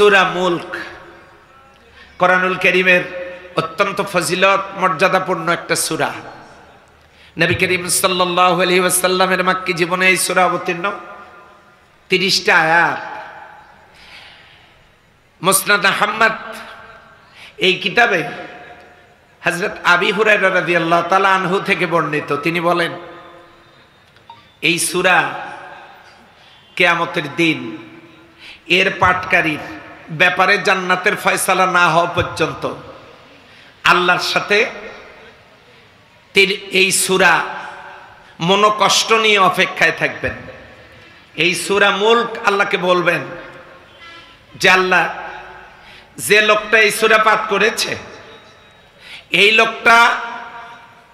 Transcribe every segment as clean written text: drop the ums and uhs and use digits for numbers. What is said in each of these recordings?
সূরা মুলক কোরআনুল কারীমের অত্যন্ত ফজিলত মর্যাদাপূর্ণ একটা সূরা। নবী করিম সাল্লাল্লাহু আলাইহি ওয়াসাল্লামের মক্কি জীবনে এই সূরা অবতীর্ণ 30টা আয়াত। মুসনাদ আহমদ এই কিতাবে হযরত আবী হুরায়রা রাদিয়াল্লাহু তাআলা আনহু থেকে বর্ণিত, তিনি বলেন এই সূরা কিয়ামতের দিন এর পাঠকারীর ব্যাপারে জান্নাতের ফয়সালা না হওয়া পর্যন্ত আল্লাহর সাথে এই সূরা মনোকষ্ট নিয়ে অপেক্ষায় থাকবেন। এই সূরা মুলক আল্লাহকে বলবেন যে আল্লাহ, যে লোকটা এই সূরা পাঠ করেছে, এই লোকটা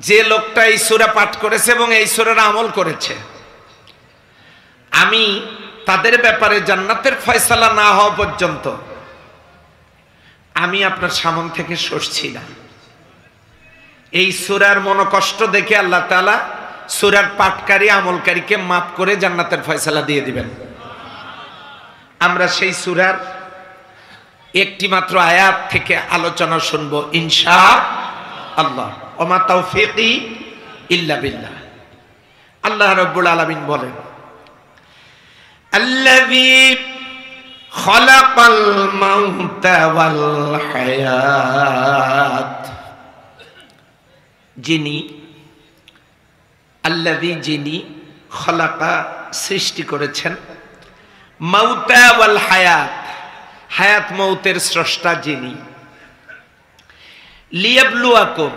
যে লোকটা এই সূরা পাঠ করেছে এবং এই সূরার আমল করেছে, আমি তাদের ব্যাপারে জান্নাতের ফয়সালা না হওয়া পর্যন্ত আমি আপনার সামনে থেকে সরছি না। এই সূরার মনোকষ্ট দেখে আল্লাহ তাআলা সূরার পাঠকারী আমলকারীকে মাফ করে জান্নাতের ফয়সালা দিয়ে দিবেন। আমরা সেই সূরার একটি মাত্র আয়াত থেকে আলোচনা শুনব ইনশাআল্লাহ। ওমা তাওফীকি ইল্লা বিল্লাহ। আল্লাহ রাব্বুল আলামিন বলেন, আল্লাযী খালাকাল মাউতা ওয়াল হায়াত, যিনি আল্লাযী যিনি খালাকা সৃষ্টি করেছেন, মাউতা ওয়াল হায়াত হায়াত মৌতের স্রষ্টা যিনি, লিয়াবলুয়াকুম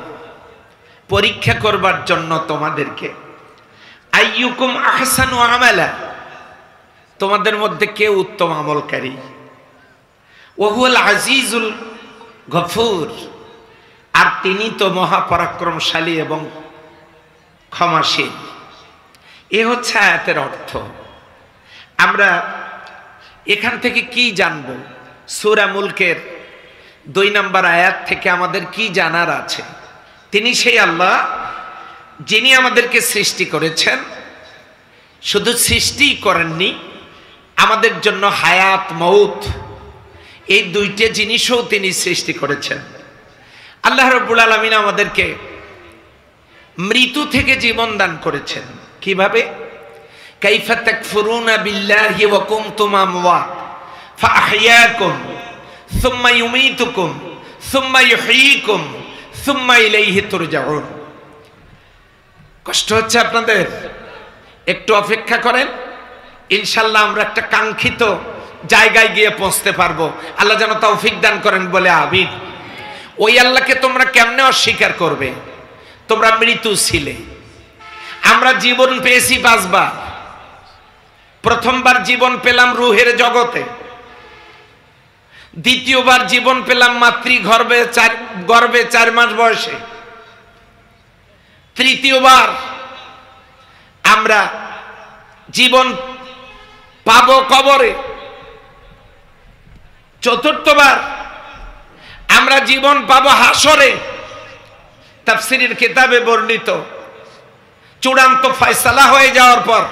পরীক্ষা করবার জন্য তোমাদেরকে, আইয়ুকুম আহসানু আমালা তোমাদের মধ্যে কে উত্তম আমলকারী, ওয়াহুয়াল আজিজুল গফুর আর তিনি তো মহাপরাক্রমশালী এবং ক্ষমাশীল। এ হচ্ছে আয়াতের অর্থ। আমরা এখান থেকে কি জানব? সূরা মুলকের 2 নম্বর আয়াত থেকে আমাদের কি জানার আছে? তিনি সেই আল্লাহ যিনি আমাদেরকে সৃষ্টি করেছেন, শুধু সৃষ্টিই করেননি, আমাদের জন্য হায়াত মউত এই দুইটা জিনিসও তিনি সৃষ্টি করেছেন। আল্লাহ রাব্বুল আলামিন আমাদেরকে মৃত্যু থেকে জীবন দান করেছেন। কিভাবে? কাইফা তাকফুরুনা বিল্লাহি ওয়া কুনতুম আমওয়াত ফাআহইয়াকুম সুম্মা ইউমীতুকুম সুম্মা ইউহয়ীকুম সুম্মা ইলাইহি তুরজাউন। কষ্ট হচ্ছে আপনাদের? একটু অপেক্ষা করেন, ইনশাআল্লাহ আমরা একটা কাঙ্ক্ষিত জায়গায় গিয়ে পৌঁছতে পারবো। আল্লাহ যেন তৌফিক দান করেন, বলে আমিন। ওই আল্লাহকে তোমরা কেমনে অস্বীকার করবে? তোমরা মৃত্যু ছিলে, আমরা জীবন পেয়েছি 5 বার। প্রথমবার জীবন পেলাম রুহের জগতে, দ্বিতীয়বার জীবন পেলাম মাতৃগর্ভে গর্ভে 4 মাস বয়সে, তৃতীয়বার আমরা জীবন পাবো কবরে, চতুর্থবার আমরা জীবন পাবো হাসরে। তাফসীরের কিতাবে বর্ণিত চূড়ান্ত ফয়সালা হয়ে যাওয়ার পর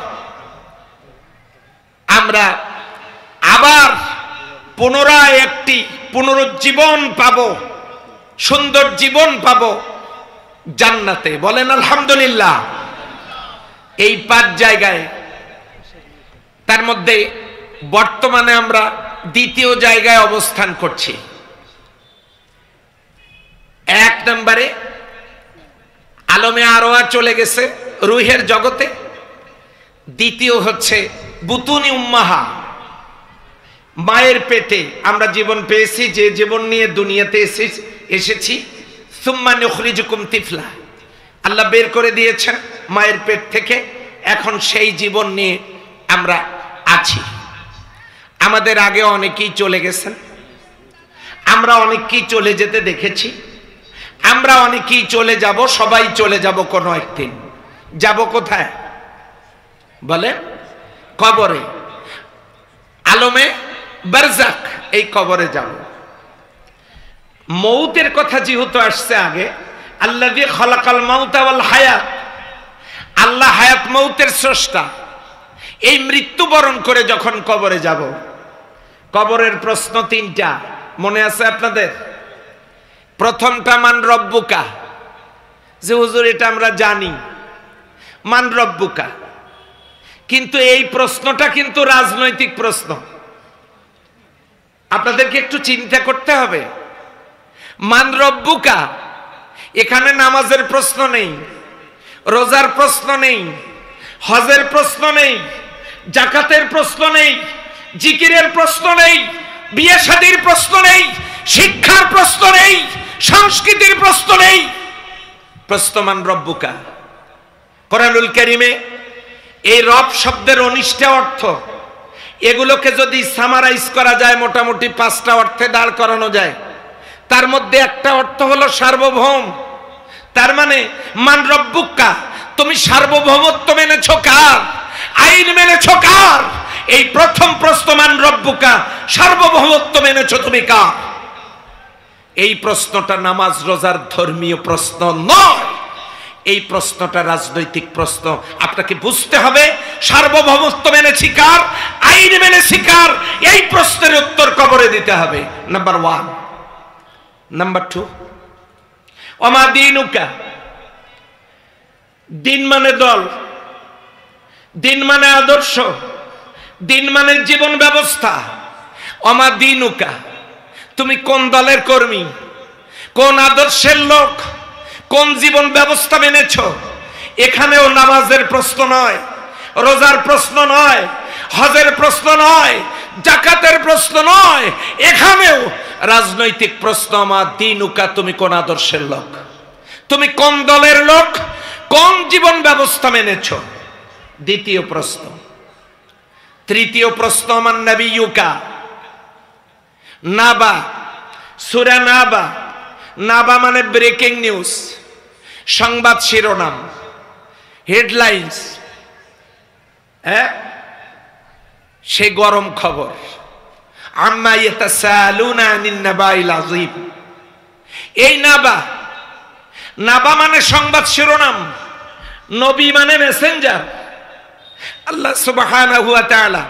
আমরা আবার পুনরায় একটি পুনরুজ্জীবন পাবো, সুন্দর জীবন পাবো জান্নাতে। বলেন আলহামদুলিল্লাহ। এই 5 জায়গায়, তার মধ্যে বর্তমানে আমরা দ্বিতীয় জায়গায় অবস্থান করছি। 1 নম্বরে আলমে আরওয়া চলে গেছে রুহের জগতে, দ্বিতীয় হচ্ছে বুতুনি উম্মাহা মায়ের পেটে আমরা জীবন পেয়েছি, যে জীবন নিয়ে দুনিয়াতে এসেছি। সুম্মা নুখরিজুকুম তিফলা, আল্লাহ বের করে দিয়েছেন মায়ের পেট থেকে, এখন সেই জীবন নিয়ে আমরা আছি। আমাদের আগে অনেকেই চলে গেছেন, আমরা অনেককেই চলে যেতে দেখেছি, আমরা অনেকেই চলে যাব, সবাই চলে যাব কোনো একদিন। যাব কোথায়? বলে কবরে, আলমে বারজাক, এই কবরে যাব। মৌতের কথা যেহেতু আসছে আগে, আল্লাযী খালাকাল মাউতা ওয়াল হায়াত, আল্লাহ হায়াত মৌতের স্রষ্টা। এই মৃত্যুবরণ করে যখন কবরে যাব, কবরের প্রশ্ন তিনটা, মনে আছে আপনাদের? প্রথমটা মান রব্বুকা, যে হুজুর এটা আমরা জানি, মান রব্বুকা, কিন্তু এই প্রশ্নটা কিন্তু রাজনৈতিক প্রশ্ন। আপনাদেরকে একটু চিন্তা করতে হবে। মান রব্বুকা, এখানে নামাজের প্রশ্ন নেই, রোজার প্রশ্ন নেই, হজের প্রশ্ন নেই, জাকাতের প্রশ্ন নেই, জিকিরের প্রশ্ন নেই, বিয়ে শাদীর প্রশ্ন নেই, শিক্ষার প্রশ্ন নেই, সংস্কৃতির প্রশ্ন নেই। প্রশ্ন মান রব্বুকা। কোরআনুল কারীমে এই রব শব্দের 19টা অর্থ, এগুলোকে যদি সামারাইজ করা যায় মোটামুটি 5টা অর্থে দাঁড় করানো যায়। তার মধ্যে একটা অর্থ হলো সার্বভৌম। তার মানে মান রব্বুকা, তুমি সার্বভৌমত্ব মেনেছো কার? আইন মেনেছো কার? এই প্রথম প্রশ্ন মান রব্বুকা, সার্বভৌমত্ব মেনেছো তুমি কার? এই প্রশ্নটা নামাজ রোজার ধর্মীয় প্রশ্ন নয়, এই প্রশ্নটা রাজনৈতিক প্রশ্ন। আপনাকে বুঝতে হবে সার্বভৌমত্ব মেনেছি কার, আইন মেনেছি কার, এই প্রশ্নের উত্তর কবরে দিতে হবে। নাম্বার 1। নাম্বার 2, ওমা দীনুকা, দিন মানে দল, দিন মানে আদর্শ, দিন মানে জীবন ব্যবস্থা। ওমা দীনুকা, তুমি কোন দলের কর্মী, কোন আদর্শের লোক, কোন জীবন ব্যবস্থা মেনেছো? এখানেও নামাজের প্রশ্ন নয়, রোজার প্রশ্ন নয়, হজের প্রশ্ন নয়, জাকাতের প্রশ্ন নয়, এখানেও রাজনৈতিক প্রশ্ন। আমার দীনুকা, তুমি কোন আদর্শের লোক, তুমি কোন দলের লোক, কোন জীবন ব্যবস্থা মেনেছো? দ্বিতীয় প্রশ্ন। তৃতীয় প্রশ্ন আমার নবিয়ুকা। নাবা, সূরা নাবা, নাবা মানে ব্রেকিং নিউজ, সংবাদ শিরোনাম, হেডলাইন্স, হ্যাঁ, সে গরম খবর। আম্মা ইয়াতাসালুনা আনিন নাবাইল আযীম, এই নাবা, নাবা মানে সংবাদ শিরোনাম, নবী মানে মেসেঞ্জার। আল্লাহ সুবহানাহু ওয়া তাআলা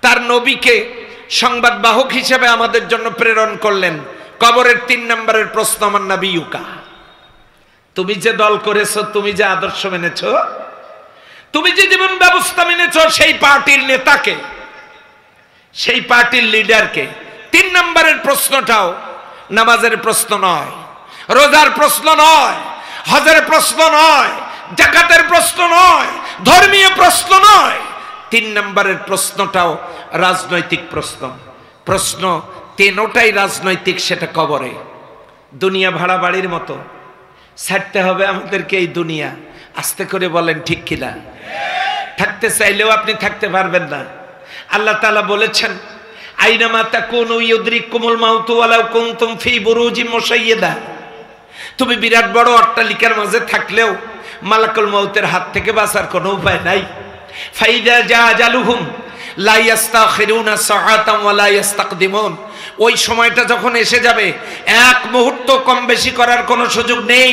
তার নবীকে সংবাদ বাহক হিসেবে আমাদের জন্য প্রেরণ করলেন। কবরের 3 নম্বরের প্রশ্ন আমার নবিয়ুকা, তুমি যে দল করেছো, তুমি যে আদর্শ মেনেছো, তুমি যে জীবন ব্যবস্থা মেনেছো, সেই পার্টির নেতাকে, সেই পার্টির লিডারকে। 3 নম্বরের প্রশ্নটাও নামাজের প্রশ্ন নয়, রোজার প্রশ্ন নয়, হজের প্রশ্ন নয়, জাকাতের প্রশ্ন নয়, ধর্মীয় প্রশ্ন নয়। 3 নম্বরের প্রশ্নটাও রাজনৈতিক প্রশ্ন। প্রশ্ন তিনটাই রাজনৈতিক, সেটা কবরে। দুনিয়া ভাড়া বাড়ির মতো, ছাড়তে হবে আমাদেরকে এই দুনিয়া। আস্তে করে বলেন ঠিক কিনা? থাকতে চাইলেও আপনি থাকতে পারবেন না। আল্লাহ তাআলা বলেছেন, আইনামা তাকুনু ইউদরিকুমুল মাউতু ওয়ালাউ কুনতুম ফি বুরুজিম মুশাইয়্যাদা। তুমি বিরাট বড় অট্টালিকার মাঝে থাকলেও মালাকুল মউতের হাত থেকে বাঁচার কোনো উপায় নাই। ফাইদা জাআজালুহুম লা ইস্তাখিরুনা সাআতাম ওয়া লা ইস্তাকদিমুন। ওই সময়টা যখন এসে যাবে, এক মুহূর্ত কম বেশি করার কোনো সুযোগ নেই।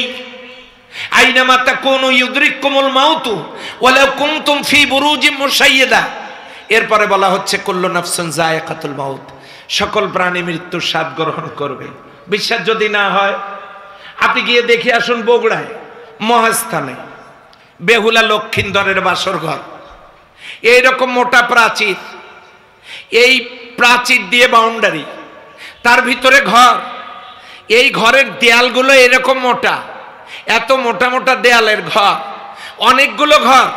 আইনামা তাকুনু ইউদরিকুমুল মাউতু ওয়ালাউ কুনতুম ফি বুরুজিম মুশাইয়্যাদা। এরপরে বলা হচ্ছে কুল্লু নাফসিন যায়কাতুল মাউত, সকল প্রাণী মৃত্যুর স্বাদ গ্রহণ করবে। বিশ্বাস যদি না হয় আপনি গিয়ে দেখে আসুন বগুড়ায় মহাস্থানে বেহুলা লক্ষিন্দরের বাসর ঘর, এইরকম মোটা প্রাচীর, এই প্রাচীর দিয়ে বাউন্ডারি, তার ভিতরে ঘর, এই ঘরের দেয়ালগুলো এরকম মোটা, এত মোটা মোটা দেয়ালের ঘর, অনেকগুলো ঘর,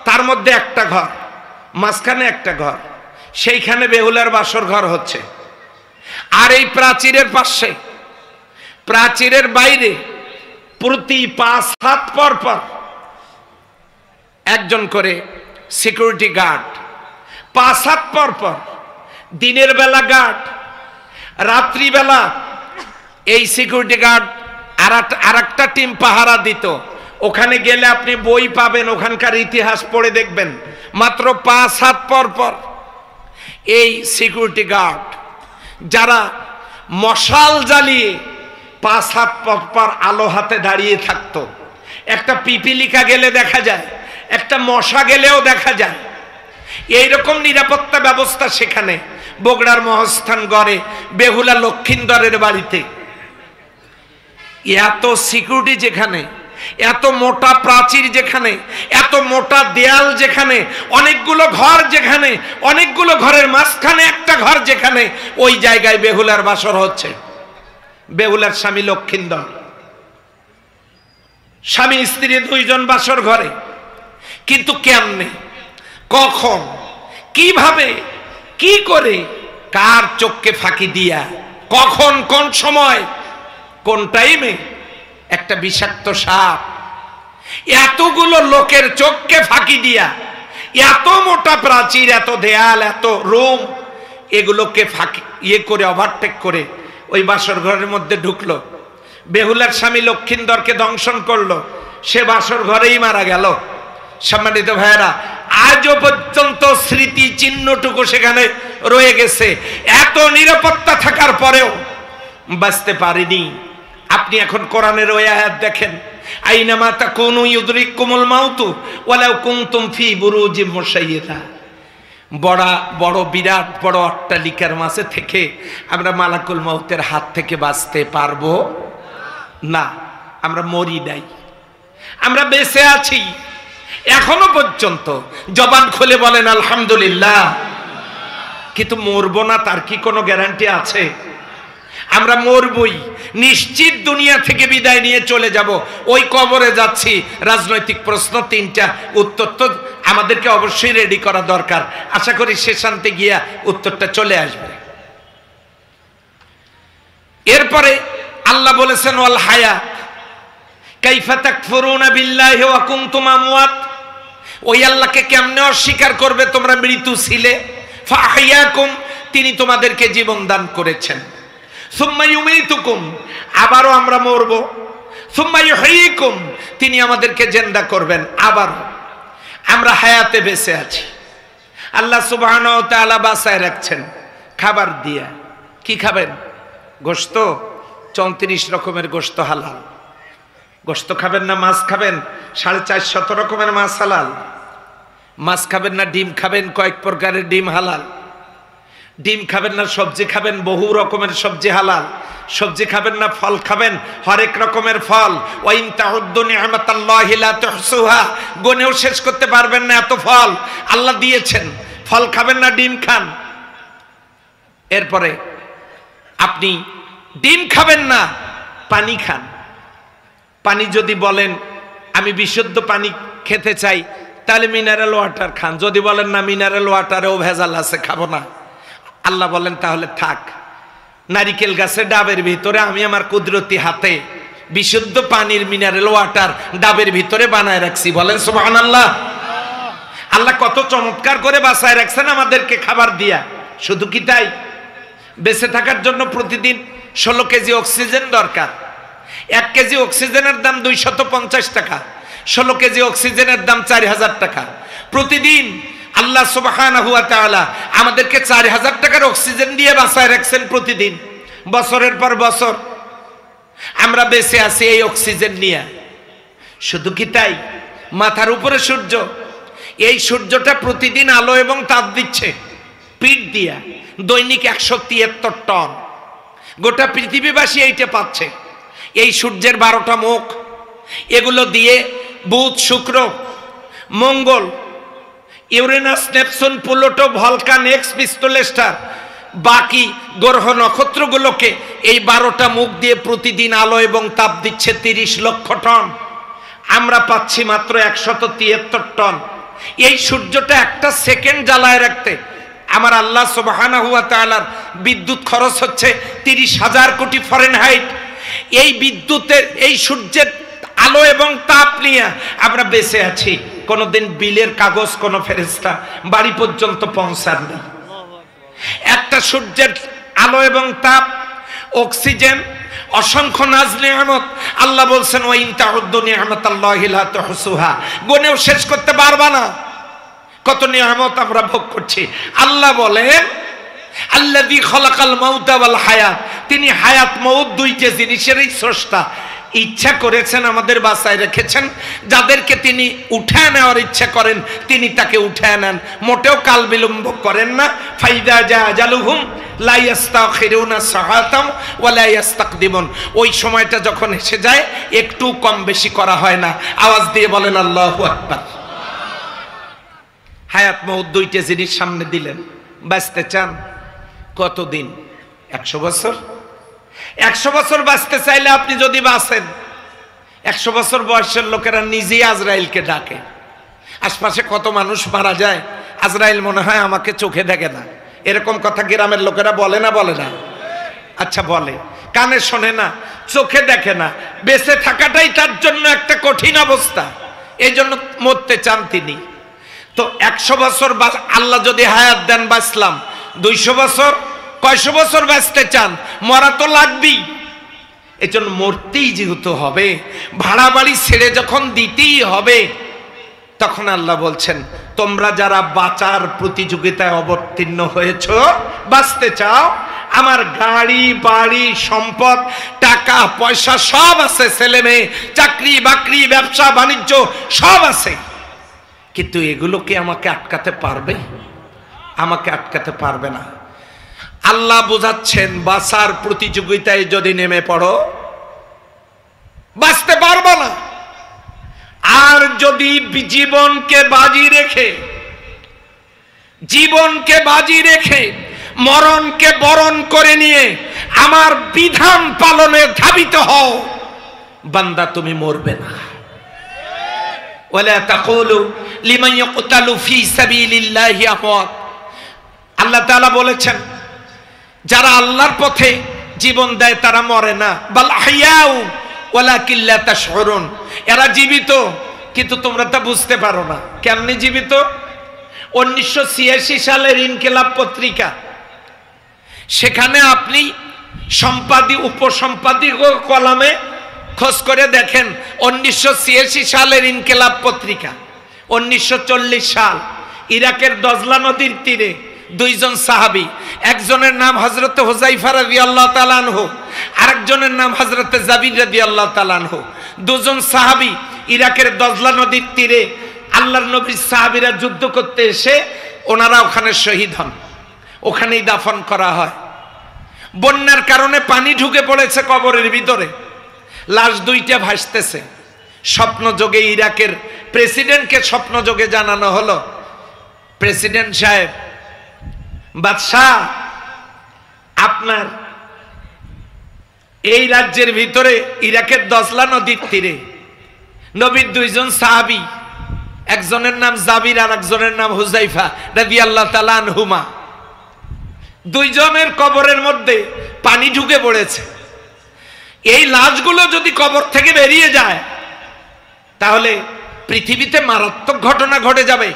তার মধ্যে একটা ঘর, মাঝখানে একটা ঘর, সেইখানে বেহুলার বাসর ঘর হচ্ছে। আর এই প্রাচীরের পাশে, প্রাচীরের বাইরে প্রতি 5 হাত পর পর একজন করে সিকিউরিটি গার্ড, 5 হাত পর পর। দিনের বেলা গার্ড, রাত্রিবেলা এই সিকিউরিটি গার্ড আর একটা টিম পাহারা দিত। ওখানে গেলে আপনি বই পাবেন, ওখানকার ইতিহাস পড়ে দেখবেন। মাত্র 5 হাত পর পর এই সিকিউরিটি গার্ড, যারা মশাল জ্বালিয়ে 5 হাত পর পর আলো হাতে দাঁড়িয়ে থাকতো। একটা পিপিলিকা গেলে দেখা যায়, একটা মশা গেলেও দেখা যায়। এইরকম নিরাপত্তা ব্যবস্থা সেখানে। বগুড়ার মহস্থান গড়ে বেহুলা লক্ষিন্দরের বাড়িতে এত সিকিউরিটি যেখানে, এত মোটা প্রাচীর যেখানে, এত মোটা দেয়াল যেখানে, অনেকগুলো ঘর যেখানে, অনেকগুলো ঘরের মাঝখানে একটা ঘর যেখানে, ওই জায়গায় বেহুলার বাসর হচ্ছে। বেহুলার স্বামী লক্ষিন্দর, স্বামী স্ত্রী দুইজন বাসর ঘরে। কিন্তু কেমনে, কখন, কিভাবে, কি করে, কার চোখকে ফাঁকি দিয়া, কখন, কোন সময়, কোন টাইমে একটা বিষাক্ত সাপ এতগুলো লোকের চোখকে ফাঁকি দিয়া, এত মোটা প্রাচীর, এত দেয়াল, এত রুম, এগুলোকে ফাঁকি করে ওভারটেক করে ওই বাসর ঘরের মধ্যে ঢুকলো। বেহুলার স্বামী লক্ষিন্দরকে দংশন করলো, সে বাসর ঘরেই মারা গেল। সম্মানিত ভাইয়েরা, আজও পর্যন্ত স্মৃতি চিহ্নটুকু সেখানে রয়ে গেছে। এত নিরাপত্তা থাকার পরেও বাঁচতে পারেনি। আপনি এখন কোরআনের ওই আয়াত দেখেন, আইনামা তাকুনু ইউদরিকুমুল মাউতু ওয়ালাউ কুনতুম ফি বুরুজিম মুশাইয়্যাদা। বড় বিরাট বড় অট্টালিকার মাঝে থেকে আমরা মালাকুল মউতের হাত থেকে বাঁচতে পারবো না। আমরা মরি নাই, আমরা বেঁচে আছি এখনো পর্যন্ত। জবান খুলে বলেন আলহামদুলিল্লাহ। কিন্তু মরবো না তার কি কোনো গ্যারান্টি আছে? আমরা মরবই, নিশ্চিত দুনিয়া থেকে বিদায় নিয়ে চলে যাব। ওই কবরে যাচ্ছি, রাজনৈতিক প্রশ্ন তিনটা, উত্তর তো আমাদেরকে অবশ্যই রেডি করা দরকার। আশা করি শেষান্তে গিয়া উত্তরটা চলে আসবে। এরপরে আল্লাহ বলেছেন ওয়াল হায়াত কাইফা তাকফুরুনা বিল্লাহি ওয়া কুনতুম আমওয়াত। ওই আল্লাহকে কেমনে অস্বীকার করবে, তোমরা মৃত্যু ছিলে। ফাহিয়াকুম, তিনি তোমাদেরকে জীবন দান করেছেন। সুম্মা ইউমীতুকুম, আবারও আমরা মরব। সুম্মা ইউহয়িকুম, তিনি আমাদেরকে জিন্দা করবেন আবার। আমরা হায়াতে বেঁচে আছি, আল্লাহ সুবহানাহু ওয়া তাআলা বাঁচায় রাখছেন খাবার দিয়া। কি খাবেন? গোশত, 34 রকমের গোশত হালাল। গোশত খাবেন না মাছ খাবেন? 450 রকমের মাছ হালাল। মাছ খাবেন না ডিম খাবেন? কয়েক প্রকারের ডিম হালাল। ডিম খাবেন না সবজি খাবেন? বহু রকমের সবজি হালাল। সবজি খাবেন না ফল খাবেন? হরেক রকমের ফল। ওয়াইন তাউদ্দু নি'মাতাল্লাহি লা তুহসুহা, গুনেও শেষ করতে পারবেন না এত ফল আল্লাহ দিয়েছেন। ফল খাবেন না ডিম খান। এরপরে আপনি ডিম খাবেন না, পানি খান। পানি যদি বলেন আমি বিশুদ্ধ পানি খেতে চাই, তাহলে মিনারেল ওয়াটার খান। যদি বলেন না মিনারেল ওয়াটারেও ভেজাল আছে, খাবো না, আল্লাহ বলেন তাহলে থাক। নারিকেল গাছের ডাবের ভিতরে আমি আমার কুদরতি হাতে বিশুদ্ধ পানির মিনারেল ওয়াটার ডাবের ভিতরে বানায় রাখছি। বলেন সুবহানাল্লাহ। আল্লাহ কত চমৎকার করে বাঁচায় রাখছেন আমাদেরকে খাবার দিয়া। শুধু কি তাই, বেঁচে থাকার জন্য প্রতিদিন 16 কেজি অক্সিজেন দরকার। 1 কেজি অক্সিজেনের দাম 250 টাকা। 16 কেজি অক্সিজেনের দাম 4000 টাকা। প্রতিদিন আল্লাহ সুবহানাহু ওয়া তাআলা আমাদেরকে 4000 টাকার অক্সিজেন দিয়ে বাঁচায় রাখছেন প্রতিদিন। বছরের পর বছর আমরা বেঁচে আছি এই অক্সিজেন নিয়ে। শুধু কি তাই, মাথার উপরে সূর্য, এই সূর্যটা প্রতিদিন আলো এবং তাপ দিচ্ছে পিঠ দিয়া, দৈনিক 173 টন। গোটা পৃথিবীবাসী এইটা পাচ্ছে। এই সূর্যের 12টা মুখ, এগুলো দিয়ে বুধ, শুক্র, মঙ্গল, ইউরেনাস, নেপচুন, প্লুটো, ভলকান, এক্স, পিস্তলেস্টার, বাকি গ্রহ নক্ষত্রগুলোকে এই 12টা মুখ দিয়ে প্রতিদিন আলো এবং তাপ দিচ্ছে 30 লক্ষ টন। আমরা পাচ্ছি মাত্র 173 টন। এই সূর্যটা একটা সেকেন্ড জ্বালায় রাখতে আমার আল্লাহ সুবহানাহু ওয়া তাআলার বিদ্যুৎ খরচ হচ্ছে 30,000 কোটি ফারেনহাইট। এই বিদ্যুতের, এই সূর্যের আলো এবং তাপ নিয়ে আমরা বেঁচে আছি। কোনোদিন বিলের কাগজ কোন ফেরেশতা বাড়ি পর্যন্ত পৌঁছাননি। একটা সূর্যের আলো এবং তাপ, অক্সিজেন, অসংখ্য নাজ নিয়ামত। আল্লাহ বলছেন ওয়াইন তাউদ্দু নি'মাতাল্লাহি লা তুহসুহা, গুনেও শেষ করতে পারবা না কত নিয়ামত আমরা ভোগ করছি। আল্লাহ বলেন আল্লাযী খালাকাল মাউতা ওয়াল হায়াত, তিনি হায়াত মউত দুইটা জিনিসেরই স্রষ্টা। ইচ্ছা করেছেন, আমাদের বাসায় রেখেছেন। যাদেরকে তিনি উঠায় নেওয়ার ইচ্ছা করেন তিনি তাকে উঠায় নেন, মোটেও কাল বিলম্ব করেন না। ফাইদা জা আজালুহুম লা ইস্তাখিরুনা সাআতাম ওয়া লা ইস্তাকদিমুন। ওই সময়টা যখন এসে যায় একটু কম বেশি করা হয় না। আওয়াজ দিয়ে বলেন আল্লাহু আকবার। হায়াত মউত দুইটা জিনিস সামনে দিলেন। বাঁচতে চান কতদিন? 100 বছর। 100 বছর বাঁচতে চাইলে আপনি যদি বাঁচেন, 100 বছর বয়সের লোকেরা নিজেই আজরাইলকে ডাকে। আশপাশে কত মানুষ মারা যায়, আজরাইল মনে হয় আমাকে চোখে দেখে না, এরকম কথা গ্রামের লোকেরা বলে না? বলে না? আচ্ছা বলে, কানে শোনে না, চোখে দেখে না। বেঁচে থাকাটাই তার জন্য একটা কঠিন অবস্থা, এই জন্য মরতে চান তিনি। তো 100 বছর আল্লাহ যদি হায়াত দেন, বাঁচলাম। 200 বছর, কয়শো বছর বাঁচতে চান? মরা তো লাগবেই, এজন্য মরতেই যেহেতু হবে, ভাড়া বাড়ি ছেড়ে যখন দিতেই হবে, তখন আল্লাহ বলছেন তোমরা যারা বাঁচার প্রতিযোগিতায় অবতীর্ণ হয়েছ, বাঁচতে চাও, আমার গাড়ি বাড়ি সম্পদ টাকা পয়সা সব আছে, ছেলে মেয়ে চাকরি বাকরি ব্যবসা বাণিজ্য সব আছে, কিন্তু এগুলোকে আমাকে আটকাতে পারবে? আমাকে আটকাতে পারবে না। আল্লাহ বোঝাচ্ছেন বাঁচার প্রতিযোগিতায় যদি নেমে পড়ো বাঁচতে পারবো না। আর যদি জীবনকে বাজি রেখে মরণকে বরণ করে নিয়ে আমার বিধান পালনে ধাবিত হও, বান্দা তুমি মরবে না। ওয়ালা তাকুলু লিমান ইয়াকতালু ফি সাবিলিল্লাহি আমওয়াত। আল্লাহ তাআলা বলেছেন যারা আল্লাহর পথে জীবন দেয় তারা মরে না, বাল আহইয়াউ ওয়ালাকিন লা তাশউরুন। এরা জীবিত কিন্তু তোমরা তা বুঝতে পারো না। কেমনে জীবিত? 1986 সালের ইনকিলাব পত্রিকা, সেখানে আপনি উপসম্পাদক কলামে খোঁজ করে দেখেন 1986 সালের ইনকিলাব পত্রিকা। 1940 সাল ইরাকের দজলা নদীর তীরে দুইজন সাহাবী, একজনের নাম হযরত হুযায়ফা রাদিয়াল্লাহু তাআলা আনহু, আরেকজনের নাম হযরত জাবির রাদিয়াল্লাহু তাআলা আনহু। দুজন সাহাবী ইরাকের দজলা নদীর তীরে আল্লাহর নবীর সাহাবীরা যুদ্ধ করতে এসে ওনারা ওখানে শহীদ হন, ওখানেই দাফন করা হয়। বন্যার কারণে পানি ঢুকে পড়েছে কবরের ভিতরে, লাশ দুইটা ভাসতেছে। স্বপ্নযোগে ইরাকের প্রেসিডেন্টকে স্বপ্নযোগে জানানো হলো, প্রেসিডেন্ট সাহেব, বাদশাহ, আপনার এই রাজ্যের ভিতরে ইরাকের দজলা নদীর তীরে নবীর দুইজন সাহাবী, একজনের নাম জাবির আর একজনের নাম হুযায়ফা রাদিয়াল্লাহু তাআলা আনহুমা, দুইজনের কবরের মধ্যে পানি ঢুকে পড়েছে। এই লাশগুলো যদি কবর থেকে বেরিয়ে যায় তাহলে পৃথিবীতে মারাত্মক ঘটনা ঘটে যাবে।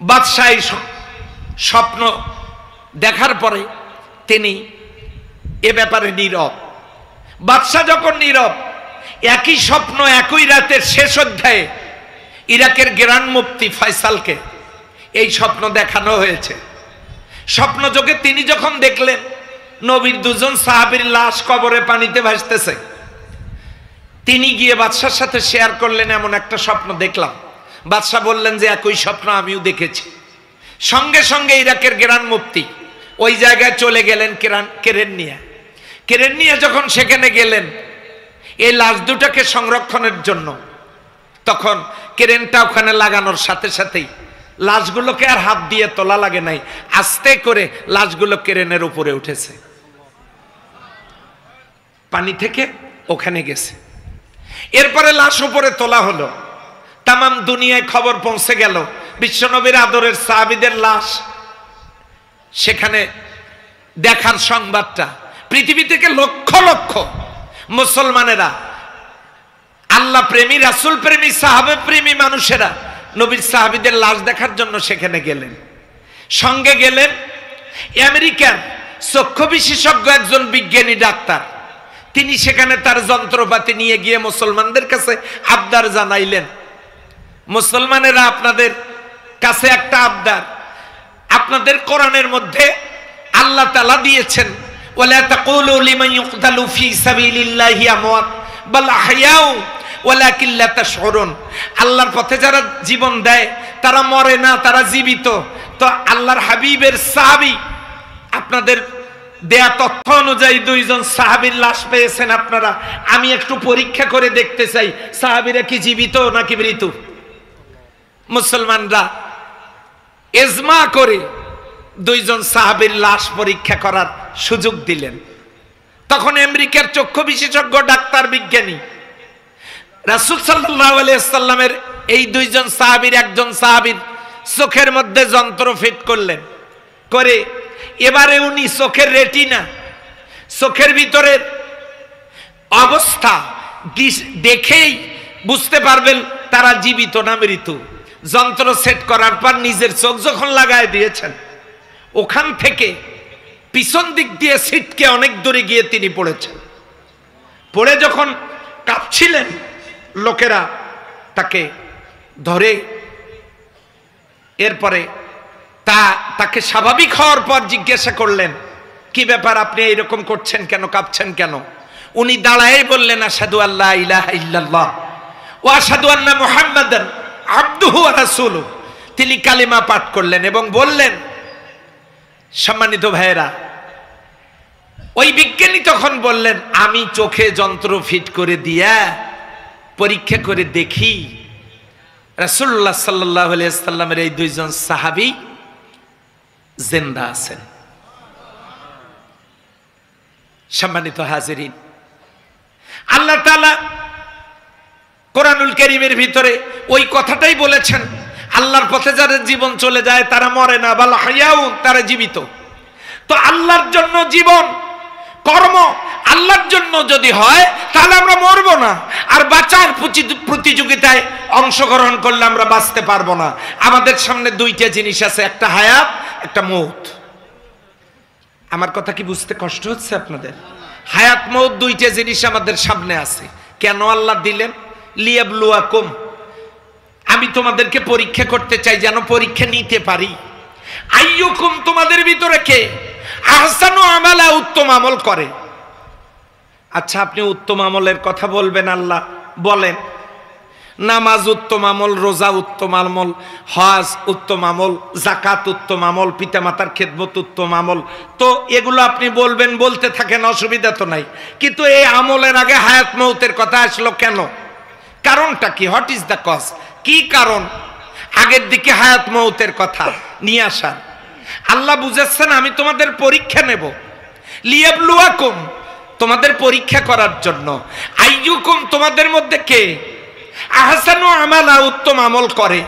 বাদশাহ স্বপ্ন দেখার পরে তিনি এ ব্যাপারে নীরব। বাদশাহ যখন নীরব, একই স্বপ্ন একই রাতের শেষ অধ্যায়ে ইরাকের গ্রান্ড মুফতি ফয়সালকে এই স্বপ্ন দেখানো হয়েছে। স্বপ্নযোগে তিনি যখন দেখলেন নবীর দুজন সাহাবীর লাশ কবরে পানিতে ভাসতেছে, তিনি গিয়ে বাদশার সাথে শেয়ার করলেন, এমন একটা স্বপ্ন দেখলাম। বাদশাহ বললেন যে একই স্বপ্ন আমিও দেখেছি। সঙ্গে সঙ্গে ইরাকের গ্রান্ড মুফতি ওই জায়গায় চলে গেলেন কেরেন নিয়ে যখন সেখানে গেলেন এই লাশ দুটাকে সংরক্ষণের জন্য, তখন কেরেনটা ওখানে লাগানোর সাথে সাথেই লাশগুলোকে আর হাত দিয়ে তোলা লাগে নাই, আস্তে করে লাশগুলো কেরেনের উপরে উঠেছে, পানি থেকে ওখানে গেছে। এরপরে লাশ উপরে তোলা হলো, তামাম দুনিয়ায় খবর পৌঁছে গেল বিশ্বনবীর আদরের সাহাবীদের লাশ সেখানে দেখার সংবাদটা পৃথিবী থেকে লক্ষ লক্ষ মুসলমানেরা, আল্লাহ প্রেমী রাসূল প্রেমী সাহাবে প্রেমী মানুষেরা নবীর সাহাবীদের লাশ দেখার জন্য সেখানে গেলেন। সঙ্গে গেলেন আমেরিকার চক্ষু বিশেষজ্ঞ একজন বিজ্ঞানী ডাক্তার, তিনি সেখানে তার যন্ত্রপাতি নিয়ে গিয়ে মুসলমানদের কাছে আবদার জানাইলেন, মুসলমানেরা আপনাদের কাছে একটা আবদার, আপনাদের কোরআনের মধ্যে আল্লাহ তাআলা দিয়েছেন ওয়ালা তাকুলু লিমান ইউকতালু ফি সাবিলিল্লাহি আমওয়াত বাল আহইয়াউ ওয়ালাকিন লা তাশউরুন। আল্লাহর পথে যারা জীবন দেয় তারা মরে না, তারা জীবিত। তো আল্লাহর হাবিবের সাহাবী, আপনাদের দেয়া তথ্য অনুযায়ী 2 জন সাহাবীর লাশ পেয়েছেন আপনারা। আমি একটু পরীক্ষা করে দেখতে চাই সাহাবীরা কি জীবিত নাকি মৃত। মুসলমানরা ইজমা করে 2 জন সাহাবীর লাশ পরীক্ষা করার সুযোগ দিলেন। তখন আমেরিকার চক্ষু বিশেষজ্ঞ ডাক্তার বিজ্ঞানী রাসূল সাল্লাল্লাহু আলাইহি সাল্লামের এই 2 জন সাহাবীর একজন সাহাবীর চোখের মধ্যে যন্ত্র ফিট করলেন, করে এবারে উনি চোখের রেটিনা, চোখের ভিতরের অবস্থা দেখেই বুঝতে পারবেন তারা জীবিত না মৃত। যন্ত্র সেট করার পর নিজের চোখ যখন লাগায় দিয়েছেন, ওখান থেকে পিছন দিক দিয়ে ছিটকে অনেক দূরে গিয়ে তিনি পড়েছেন। পড়ে যখন কাঁপছিলেন, লোকেরা তাকে ধরে এরপরে তাকে স্বাভাবিক হওয়ার পর জিজ্ঞাসা করলেন, কি ব্যাপার, আপনি এইরকম করছেন কেন, কাঁপছেন কেন? উনি দাঁড়ায় বললেন, আশহাদু আল্লা ইলাহা ইল্লাল্লাহ ওয়া আশহাদু আন্না মুহাম্মাদান আবদুহু ওয়া রাসূলুহু। তিনি কালিমা পাঠ করলেন এবং বললেন, সম্মানিত ভাইয়েরা, ওই বিজ্ঞানী তখন বললেন, আমি চোখে যন্ত্র ফিট করে দিয়া পরীক্ষা করে দেখি রাসূলুল্লাহ সাল্লাল্লাহু আলাইহি সাল্লামের এই 2 জন সাহাবী জিন্দা আছেন। সম্মানিত হাজিরিন, আল্লাহ তাআলা কোরআনুল কারীমের ভিতরে ওই কথাটাই বলেছেন, আল্লাহর পথে যারা জীবন চলে যায় তারা মরে না, বাল হায়াউ, তারা জীবিত। তো আল্লাহর জন্য জীবন কর্ম আল্লাহর জন্য যদি হয় তাহলে আমরা মরবো না, আর বাঁচার প্রতিযোগিতায় অংশগ্রহণ করলে আমরা বাঁচতে পারবো না। আমাদের সামনে 2টা জিনিস আছে, একটা হায়াত, একটা মৌত। আমার কথা কি বুঝতে কষ্ট হচ্ছে আপনাদের? হায়াত মৌত 2টা জিনিস আমাদের সামনে আছে। কেন আল্লাহ দিলেন? লিয়াবলুয়াকুম, আমি তোমাদেরকে পরীক্ষা করতে চাই, যেন পরীক্ষা নিতে পারি। আইয়ুকুম, তোমাদের ভিতরে কে আহসানু আমালা, উত্তম আমল করে। আচ্ছা, আপনি উত্তম আমলের কথা বলবেন, আল্লাহ বলেন নামাজ উত্তম আমল, রোজা উত্তম আমল, হজ উত্তম আমল, যাকাত উত্তম আমল, পিতামাতার খেদমত উত্তম আমল। তো এগুলো আপনি বলবেন, বলতে থাকেন, অসুবিধা তো নাই। কিন্তু এই আমলের আগে হায়াত মৌতের কথা আসলো কেন? কারণটা কি? What is the cause? কি কারণ আগের দিকে হায়াত মৌতের কথা নিয়ে আসার? আল্লাহ বুঝাচ্ছেন, আমি তোমাদের পরীক্ষা নেব। লিয়াবলুয়াকুম, তোমাদের পরীক্ষা করার জন্য। আইয়ুকুম, তোমাদের মধ্যে কে আহসানু আমালা, উত্তম আমল করে।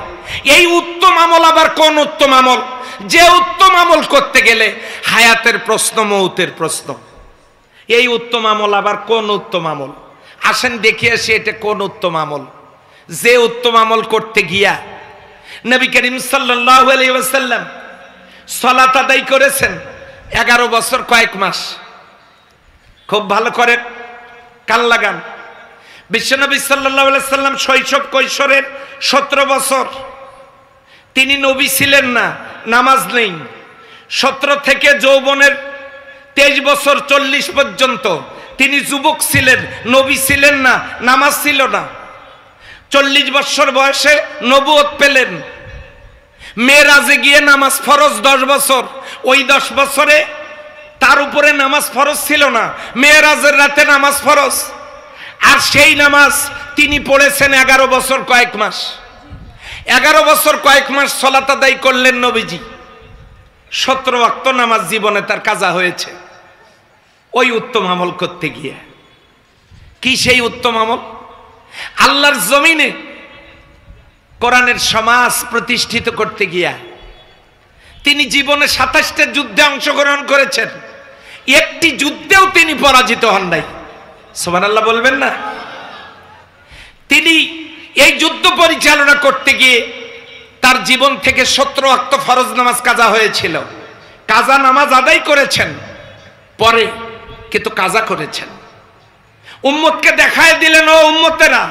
এই উত্তম আমল আবার কোন উত্তম আমল? যে উত্তম আমল করতে গেলে হায়াতের প্রশ্ন, মৌতের প্রশ্ন। এই উত্তম আমল আবার কোন উত্তম আমল? আসেন দেখে আসি এটা কোন উত্তম আমল। যে উত্তম আমল করতে গিয়া নবী করিম সাল্লাল্লাহু আলাইহি ওয়াসাল্লাম সালাত আদায় করেছেন 11 বছর কয়েক মাস। খুব ভালো করে কান লাগান। বিশ্বনবী সাল্লাল্লাহু আলাইহি ওয়াসাল্লাম শৈশব কৈশোরের 17 বছর তিনি নবী ছিলেন না, নামাজ নেই। 17 থেকে যৌবনের 23 বছর 40 পর্যন্ত তিনি যুবক ছিলেন, নবী ছিলেন না, নামাজ ছিল না। 40 বছর বয়সে নবুয়ত পেলেন। মেরাজে গিয়ে নামাজ ফরজ 10 বছর। ওই 10 বছরে তার উপরে নামাজ ফরজ ছিল না, মেরাজের রাতে নামাজ ফরজ। আর সেই নামাজ তিনি পড়েছেন 11 বছর কয়েক মাস। 11 বছর কয়েক মাস সালাত আদায় করলেন নবীজি। 17 ওয়াক্ত নামাজ জীবনে তার কাজা হয়েছে ওই উত্তম আমল করতে গিয়ে। কি সেই উত্তম আমল? আল্লাহর জমিনে কোরআনের সমাজ প্রতিষ্ঠিত করতে গিয়া তিনি জীবনে 27টা যুদ্ধে অংশগ্রহণ করেছেন। একটি যুদ্ধেও তিনি পরাজিত হন নাই। সুবহানাল্লাহ বলবেন না? তিনি এই যুদ্ধ পরিচালনা করতে গিয়ে তার জীবন থেকে 17 ওয়াক্ত ফরজ নামাজ কাজা হয়েছিল। কাজা নামাজ আদায় করেছেন পরে, কিন্তু কাজা করেছেন। উম্মতকে দেখায় দিলেন, ও উম্মতেরা,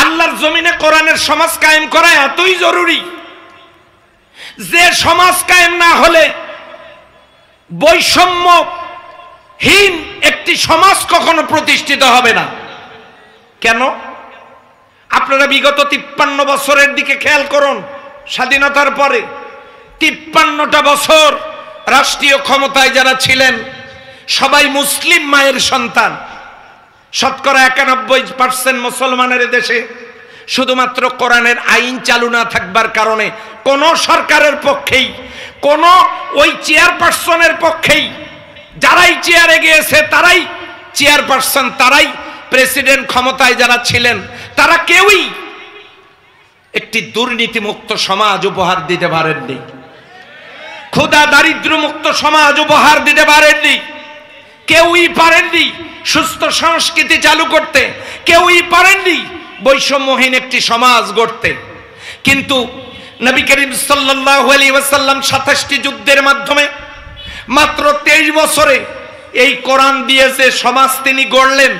আল্লাহর জমিনে কোরআনের সমাজ কায়েম করা এতই জরুরি যে সমাজ কায়েম না হলে বৈষম্য হীন একটি সমাজ কখনো প্রতিষ্ঠিত হবে না। কেন? আপনারা বিগত 53 বছরের দিকে খেয়াল করুন। স্বাধীনতার পরে 53টা বছর রাষ্ট্রীয় ক্ষমতায় যারা ছিলেন সবাই মুসলিম মায়ের সন্তান। শতকরা 91% মুসলমানের দেশে শুধুমাত্র কোরআনের আইন চালু না থাকবার কারণে কোন সরকারের পক্ষেই, কোন ওই চেয়ারপারসনের পক্ষেই, যারাই চেয়ারে গিয়েছে তারাই চেয়ারপারসন, তারাই প্রেসিডেন্ট ক্ষমতায় যারা ছিলেন, তারা কেউই একটি দুর্নীতিমুক্ত সমাজ উপহার দিতে পারেননি, ক্ষুধা দারিদ্র মুক্ত সমাজ উপহার দিতে পারেননি, কেউই পারেননি সুস্থ সংস্কৃতি চালু করতে, কেউই পারেননি বৈষম্যহীন একটি সমাজ গড়তে। কিন্তু নবী করিম সাল্লাল্লাহু আলাইহি ওয়াসাল্লাম 27টি যুদ্ধের মাধ্যমে মাত্র 23 বছরে এই কোরআন দিয়ে যে সমাজ তিনি গড়লেন,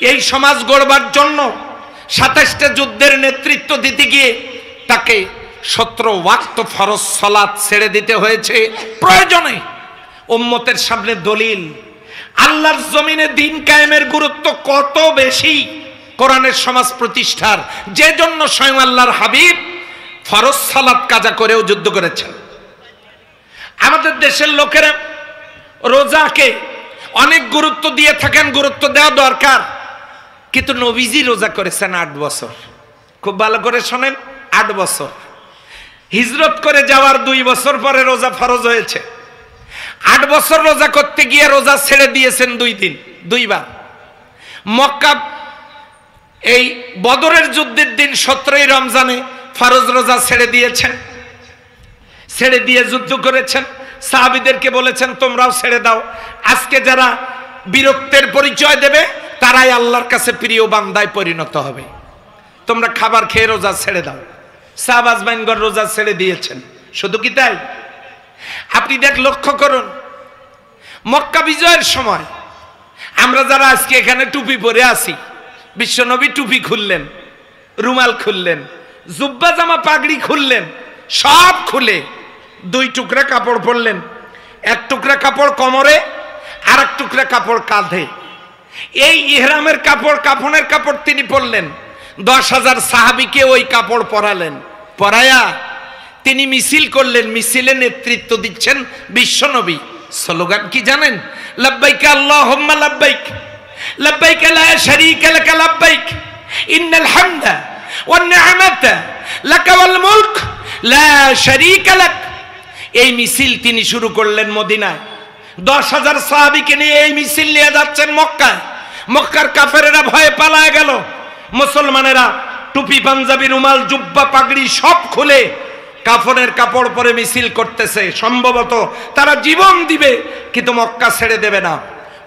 এই সমাজ গড়বার জন্য 27টা যুদ্ধের নেতৃত্ব দিতে গিয়ে তাকে 17 ওয়াক্ত ফরজ সালাত ছেড়ে দিতে হয়েছে প্রয়োজনে। উম্মতের সামনে দলিল আল্লাহর জমিনে দিন কায়েমের গুরুত্ব কত বেশি কোরআনের সমাজ প্রতিষ্ঠার, যে জন্য স্বয়ং আল্লাহর হাবিব ফরজ সালাত কাজা করেও যুদ্ধ করেছেন। আমাদের দেশের লোকেরা রোজাকে অনেক গুরুত্ব দিয়ে থাকেন, গুরুত্ব দেওয়া দরকার, কিন্তু নবীজি রোজা করেছেন 8 বছর। খুব ভালো করে শোনেন, 8 বছর। হিজরত করে যাওয়ার 2 বছর পরে রোজা ফরজ হয়েছে। 8 বছর রোজা করতে গিয়ে রোজা ছেড়ে দিয়েছেন 2 দিন, 2 বার। মক্কা এই বদরের যুদ্ধের দিন 17ই রমজানে ফরজ রোজা ছেড়ে দিয়েছেন, ছেড়ে দিয়ে যুদ্ধ করেছেন। সাহাবীদেরকে বলেছেন তোমরাও ছেড়ে দাও, আজকে যারা বীরত্বের পরিচয় দেবে তারাই আল্লাহর কাছে প্রিয় বান্দায় পরিণত হবে, তোমরা খাবার খেয়ে রোজা ছেড়ে দাও। সাহাবা আজমাইনগণ রোজা ছেড়ে দিয়েছেন। শুধু কি তাই? আপনি লক্ষ্য করুন, মক্কা বিজয়ের সময় আমরা যারা আজকে এখানে টুপি পরে আছি, বিশ্বনবী টুপি খুললেন, রুমাল খুললেন, জুব্বা জামা পাগড়ি খুললেন, সব খুলে 2 টুকরা কাপড় পরলেন। 1 টুকরা কাপড় কোমরে, আর 1 টুকরা কাপড় কাঁধে। এই ইহরামের কাপড়, কাফনের কাপড় তিনি পরলেন। 10,000 সাহাবীকে ওই কাপড় পরালেন, পরায়া তিনি মিছিল করলেন। মিছিলে নেতৃত্ব দিচ্ছেন বিশ্বনবী। স্লোগান কি জানেন? লাব্বাইক আল্লাহুম্মা লাব্বাইক, লাব্বাইক লা শারীকা লাক লাব্বাইক, ইন্নাল হামদা ওয়ান নি'মাতা লাকা ওয়াল মুলক লা শারীকা লাক। এই মিছিল তিনি শুরু করলেন মদিনায়। 10,000 সাহাবীকে নিয়ে এই মিছিল নিয়ে যাচ্ছেন মক্কায়। মক্কার কাফেরেরা ভয়ে পালায় গেল। মুসলমানেরা টুপি, পাঞ্জাবি, রুমাল, জুব্বা, পাগড়ি সব খুলে কাফনের কাপড় পরে মিছিল করতেছে। সম্ভবত তারা জীবন দিবে, কিন্তু মক্কা ছেড়ে দেবে না।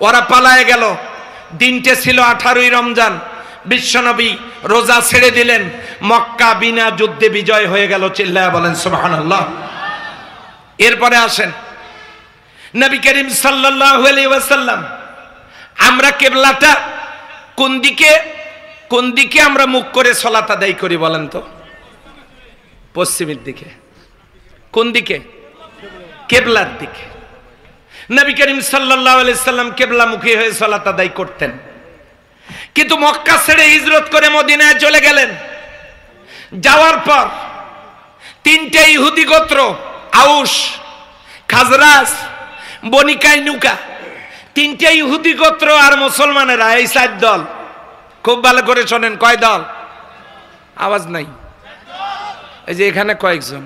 ওরা পালায় গেল। দিনটা ছিল 18ই রমজান। বিশ্বনবী রোজা ছেড়ে দিলেন। মক্কা বিনা যুদ্ধে বিজয় হয়ে গেল। চিল্লায়া বলেন সুবহানাল্লাহ। এরপরে আসেন নবী করিম সাল্লাল্লাহু আলাইহি ওয়াসাল্লাম, আমরা কিবলাটা কোন দিকে আমরা মুখ করে সালাত আদায় করি বলেন তো? পশ্চিমের দিকে। কোন দিকে? কিবলার দিকে। নবী করিম সাল্লাল্লাহু আলাইহি সাল্লাম কিবলামুখী হয়ে সালাত আদায় করতেন। কিন্তু মক্কা ছেড়ে হিজরত করে মদিনায় চলে গেলেন। যাওয়ার পর 3টে ইহুদি গোত্র, আউস, খাজরাজ, বনি কাইনুকা, 3টে ইহুদি গোত্র আর মুসলমানেরা, এই 4 দল। খুব ভালো করে শোনেন, কয় দল? আওয়াজ নাই। এই যে এখানে কয়েকজন,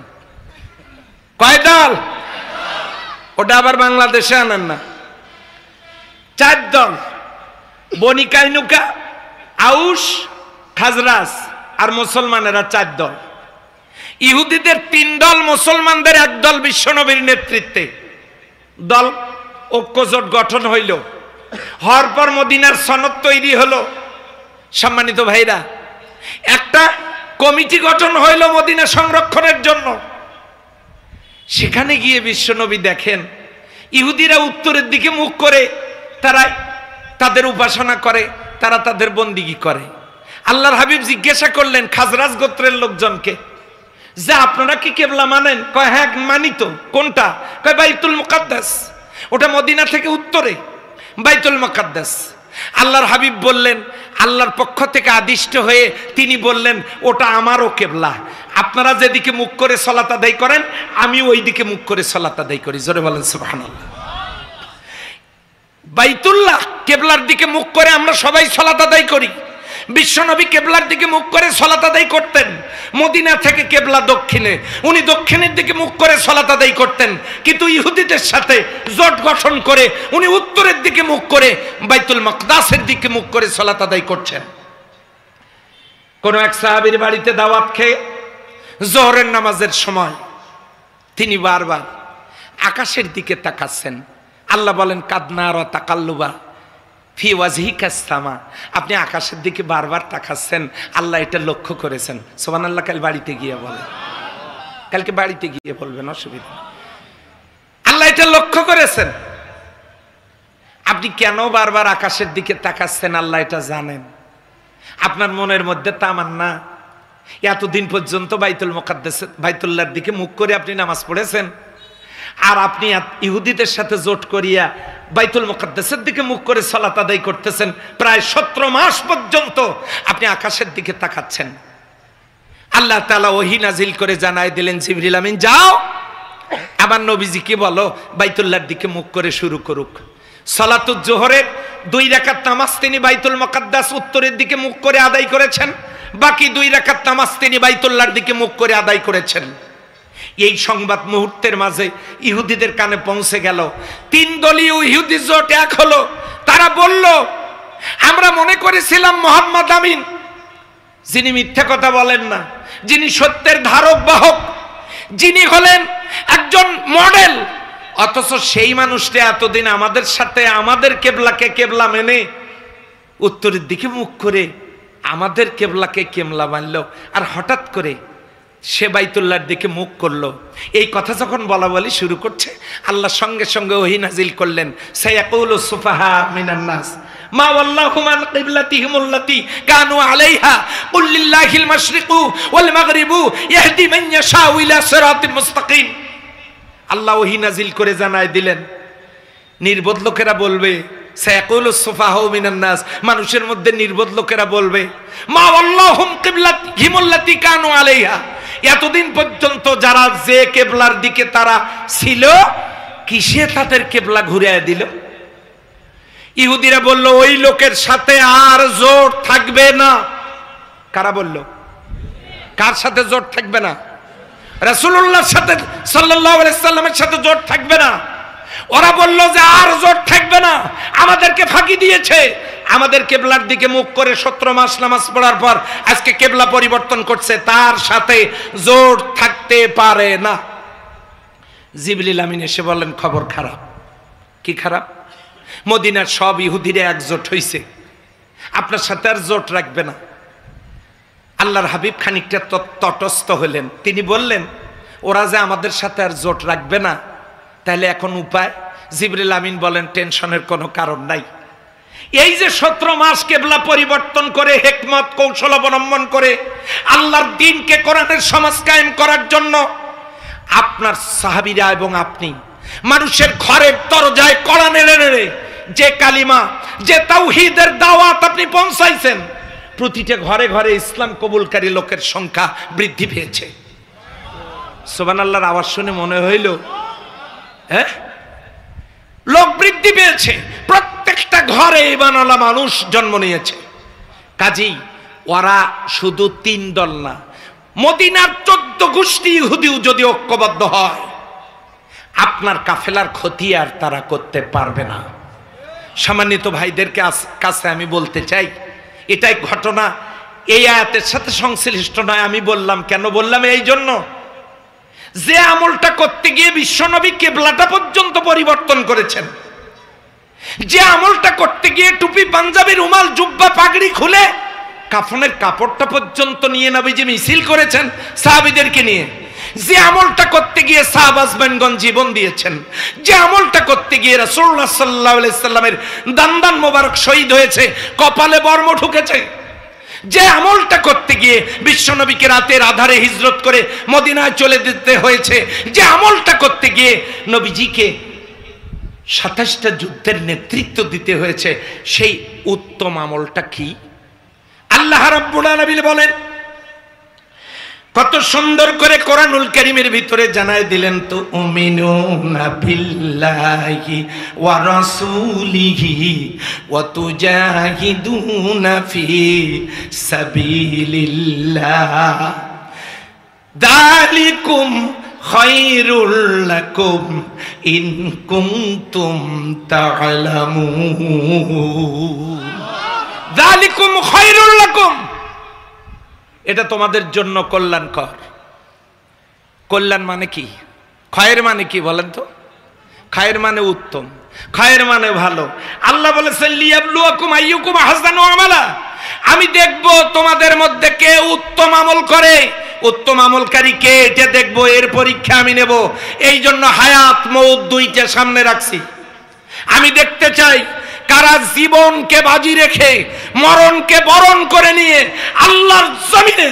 কয় দল? ওটা আবার বাংলাদেশে আনেন না। 4 দল, বনি কাইনুকা, আউস, খাজরাজ আর মুসলমানেরা 4 দল। ইহুদিদের 3 দল, মুসলমানদের 1 দল বিশ্বনবীর নেতৃত্বে। দল ঐক্যজোট গঠন হইল। হওয়ার পর মদিনার সনদ তৈরি হলো। সম্মানিত ভাইরা, একটা কমিটি গঠন হইল মদিনা সংরক্ষণের জন্য। সেখানে গিয়ে বিশ্বনবী দেখেন ইহুদিরা উত্তরের দিকে মুখ করে তারা তাদের উপাসনা করে, তারা তাদের বন্দিগি করে। আল্লাহর হাবিব জিজ্ঞাসা করলেন খাজরাজ গোত্রের লোকজনকে যে আপনারা কি কিবলা মানেন? কয় হ্যাঁ মানি তো। কোনটা? কয় বাইতুল মুকাদ্দাস, ওটা মদিনা থেকে উত্তরে। বাইতুল মুকাদ্দাস। আল্লাহর হাবিব বললেন, আল্লাহর পক্ষ থেকে আদিষ্ট হয়ে তিনি বললেন, ওটা আমারও কেবলা, আপনারা যেদিকে মুখ করে সালাত আদায় করেন আমি ওই দিকে মুখ করে সালাত আদায় করি। জোরে বলেন সুবহানাল্লাহ। বাইতুল্লাহ কেবলার দিকে মুখ করে আমরা সবাই সালাত আদায় করি। বিশ্বনবী কেবলার দিকে মুখ করে সালাত আদায় করতেন। মদিনা থেকে কেবলা দক্ষিণে, উনি দক্ষিণের দিকে মুখ করে সালাত আদায় করতেন। কিন্তু ইহুদিদের সাথে জোট গঠন করে উনি উত্তরের দিকে মুখ করে বাইতুল মাকদাসের দিকে মুখ করে সালাত আদায় করছেন। কোন এক সাহাবীর বাড়িতে দাওয়াত খেয়ে জোহরের নামাজের সময় তিনি বারবার আকাশের দিকে তাকাচ্ছেন। আল্লাহ বলেন, কাদনারা তাকাল্লুবা ফি ওয়াজহিকাস সামা, আপনি আকাশের দিকে বারবার তাকাচ্ছেন, আল্লাহ এটা লক্ষ্য করেছেন। সুবহানাল্লাহ। কাল বাড়িতে গিয়ে বলেন, কালকে বাড়িতে গিয়ে বলবেন, অসুবিধা। আল্লাহ এটা লক্ষ্য করেছেন। আপনি কেন বারবার আকাশের দিকে তাকাচ্ছেন আল্লাহ এটা জানেন। আপনার মনের মধ্যে তামান্না, এতদিন পর্যন্ত বাইতুল মুকাদ্দাস বাইতুল্লাহর দিকে মুখ করে আপনি নামাজ পড়েছেন, আর আপনি ইহুদিদের সাথে জোট করিয়া বাইতুল মুকাদ্দাসের দিকে মুখ করে সালাত আদায় করতেছেন। প্রায় 17 মাস পর্যন্ত আপনি আকাশের দিকে তাকাচ্ছেন। আল্লাহ তাআলা ওহী নাজিল করে জানায় দিলেন, জিবরিল আমিন যাও আমার নবীজিকে বলো বাইতুল্লাহর দিকে মুখ করে শুরু করুক। সালাতুল জোহরের 2 রাকাত নামাজ তিনি বাইতুল মুকাদ্দাস উত্তরের দিকে মুখ করে আদায় করেছেন, বাকি 2 রাকাত নামাজ তিনি বাইতুল্লাহর দিকে মুখ করে আদায় করেছেন। এই সংবাদ মুহূর্তের মাঝে ইহুদিদের কানে পৌঁছে গেল। 3 দলীয় ইহুদি জোট এক হলো। তারা বলল, আমরা মনে করেছিলাম মুহাম্মদ আমিন, যিনি মিথ্যা কথা বলেন না, যিনি সত্যের ধারক বাহক, যিনি হলেন একজন মডেল, অথচ সেই মানুষটা এতদিন আমাদের সাথে আমাদের কেবলাকে কেবলা মেনে উত্তরের দিকে মুখ করে আমাদের কেবলাকে কেবলা মানল, আর হঠাৎ করে সে বাইতুল্লাহর দিকে মুখ করলো। এই কথা যখন বলা বলি শুরু করছে, আল্লাহ সঙ্গে সঙ্গে ওহী নাজিল করলেন, সায়াকুলু সুফাহা মিনান নাস মা ওয়াল্লাহুম আন কিবলাতিহিম আল্লাতী কানু আলাইহা কুল লিল্লাহিল মাশরিকু ওয়াল মাগরিবু ইয়াহদি মান ইয়াশাউ ইলা সিরাতিল মুস্তাকিম। আল্লাহ ওহী নাজিল করে জানায় দিলেন, নির্বোধ লোকেরা বলবে, সায়াকুলু সুফাহা মিনান নাস, মানুষের মধ্যে নির্বোধ লোকেরা বলবে, মা ওয়াল্লাহুম কিবলাতিহিম আল্লাতী কানু আলাইহা, এতদিন পর্যন্ত যারা যে কেবলার দিকে তারা ছিল, কিসে তাদের কেবলা ঘুরিয়ে দিল? ইহুদিরা বলল, ওই লোকের সাথে আর জোট থাকবে না। কারা বলল? কার সাথে জোট থাকবে না? রাসূলুল্লাহর সাথে সাল্লাল্লাহু আলাইহি সাল্লামের সাথে জোট থাকবে না। ওরা বলল যে আর জোট থাকবে না, আমাদেরকে ফাঁকি দিয়েছে, আমাদের কেবলার দিকে মুখ করে 17 মাস নামাজ পড়ার পর আজকে কেবলা পরিবর্তন করছে, তার সাথে জোট থাকতে পারে না। জিবরিল আমিন এসে বলেন, খবর খারাপ। কি খারাপ? মদিনার সব ইহুদিরা একজোট হইছে, আপনার সাথে আর জোট রাখবে না। আল্লাহর হাবিব খানিকটা তটস্থ হলেন। তিনি বললেন, ওরা যে আমাদের সাথে আর জোট রাখবে না, তাহলে এখন উপায়? জিবরিল আমিন বলেন, টেনশনের কোনো কারণ নাই। এই যে 17 মাস কেবলা পরিবর্তন করে হিকমত কৌশল অবলম্বন করে আল্লাহর দ্বীনকে, কোরআনের সমাজ কায়েম করার জন্য আপনার সাহাবীরা এবং আপনি মানুষের ঘরের দরজায় কড়া নেড়ে নেড়ে যে কালিমা, যে তাওহীদের দাওয়াত আপনি পৌঁছাইছেন, প্রতিটা ঘরে ঘরে ইসলাম কবুলকারী লোকের সংখ্যা বৃদ্ধি পেয়েছে। সুবহানাল্লাহর আওয়াজ শুনে মনে হইল, হ্যাঁ, লোক বৃদ্ধি পেয়েছে, প্রত্যেকটা ঘরে ঈমানওয়ালা মানুষ জন্ম নিয়েছে। কাজেই ওরা শুধু 3 দল না, মদিনার 14 গোষ্ঠী ইহুদিও যদি ঐক্যবদ্ধ হয়, আপনার কাফেলার ক্ষতি আর তারা করতে পারবে না। সম্মানিত ভাইদের কাছে আমি বলতে চাই, এটাই ঘটনা এই আয়াতের সাথে সংশ্লিষ্ট নয়। আমি বললাম, কেন বললাম? এই জন্য যে আমলটা করতে গিয়ে বিশ্বনবী কেবলাটা পর্যন্ত পরিবর্তন করেছেন, যে আমলটা করতে গিয়ে টুপি, পাঞ্জাবি, রুমাল, জুব্বা, পাগড়ি খুলে কাফনের কাপড়টা পর্যন্ত নিয়ে নবীজি মিছিল করেছেন সাহাবীদেরকে নিয়ে, যে আমলটা করতে গিয়ে সাহাবাজগণ জীবন দিয়েছেন, যে আমলটা করতে গিয়ে রাসূলুল্লাহ সাল্লাল্লাহু আলাইহি সাল্লামের দান মোবারক শহীদ হয়েছে, কপালে বর্ম ঢুকেছে, যে আমলটা করতে গিয়ে বিশ্বনবীকে রাতের আধারে হিজরত করে মদিনায় চলে যেতে হয়েছে, যে আমলটা করতে গিয়ে নবীজিকে 27টা যুদ্ধের নেতৃত্ব দিতে হয়েছে, সেই উত্তম আমলটা কি? আল্লাহ রাব্বুল আলামিন বলেন, কত সুন্দর করে কোরআনুল কারীমের ভিতরে জানায় দিলেন, তো উমিনুনা বিল্লাহি ওয়া রাসূলিহি ওয়া তুজাহিদুনা ফি সাবিলিল্লাহ যালিকুম খায়রুল লাকুম ইন কুনতুম তা'লামুন। যালিকুম খায়রুল লাকুম, এটা তোমাদের জন্য কল্যাণকর। কল্যাণ মানে কি? খায়ের মানে কি বলেন তো? খায়ের মানে উত্তম, খায়ের মানে ভালো। আল্লাহ বলেছেন লিয়াবলুয়াকুম আইয়ুকুম আহসানু আমালা, আমি দেখব তোমাদের মধ্যে কে উত্তম আমল করে, উত্তম আমলকারী কে, এটা দেখব, এর পরীক্ষা আমি নেব। এই জন্য হায়াত মউত দুইটা সামনে রাখছি। আমি দেখতে চাই কারা জীবনকে বাজি রেখে মরণকে বরণ করে নিয়ে আল্লাহর জমিনে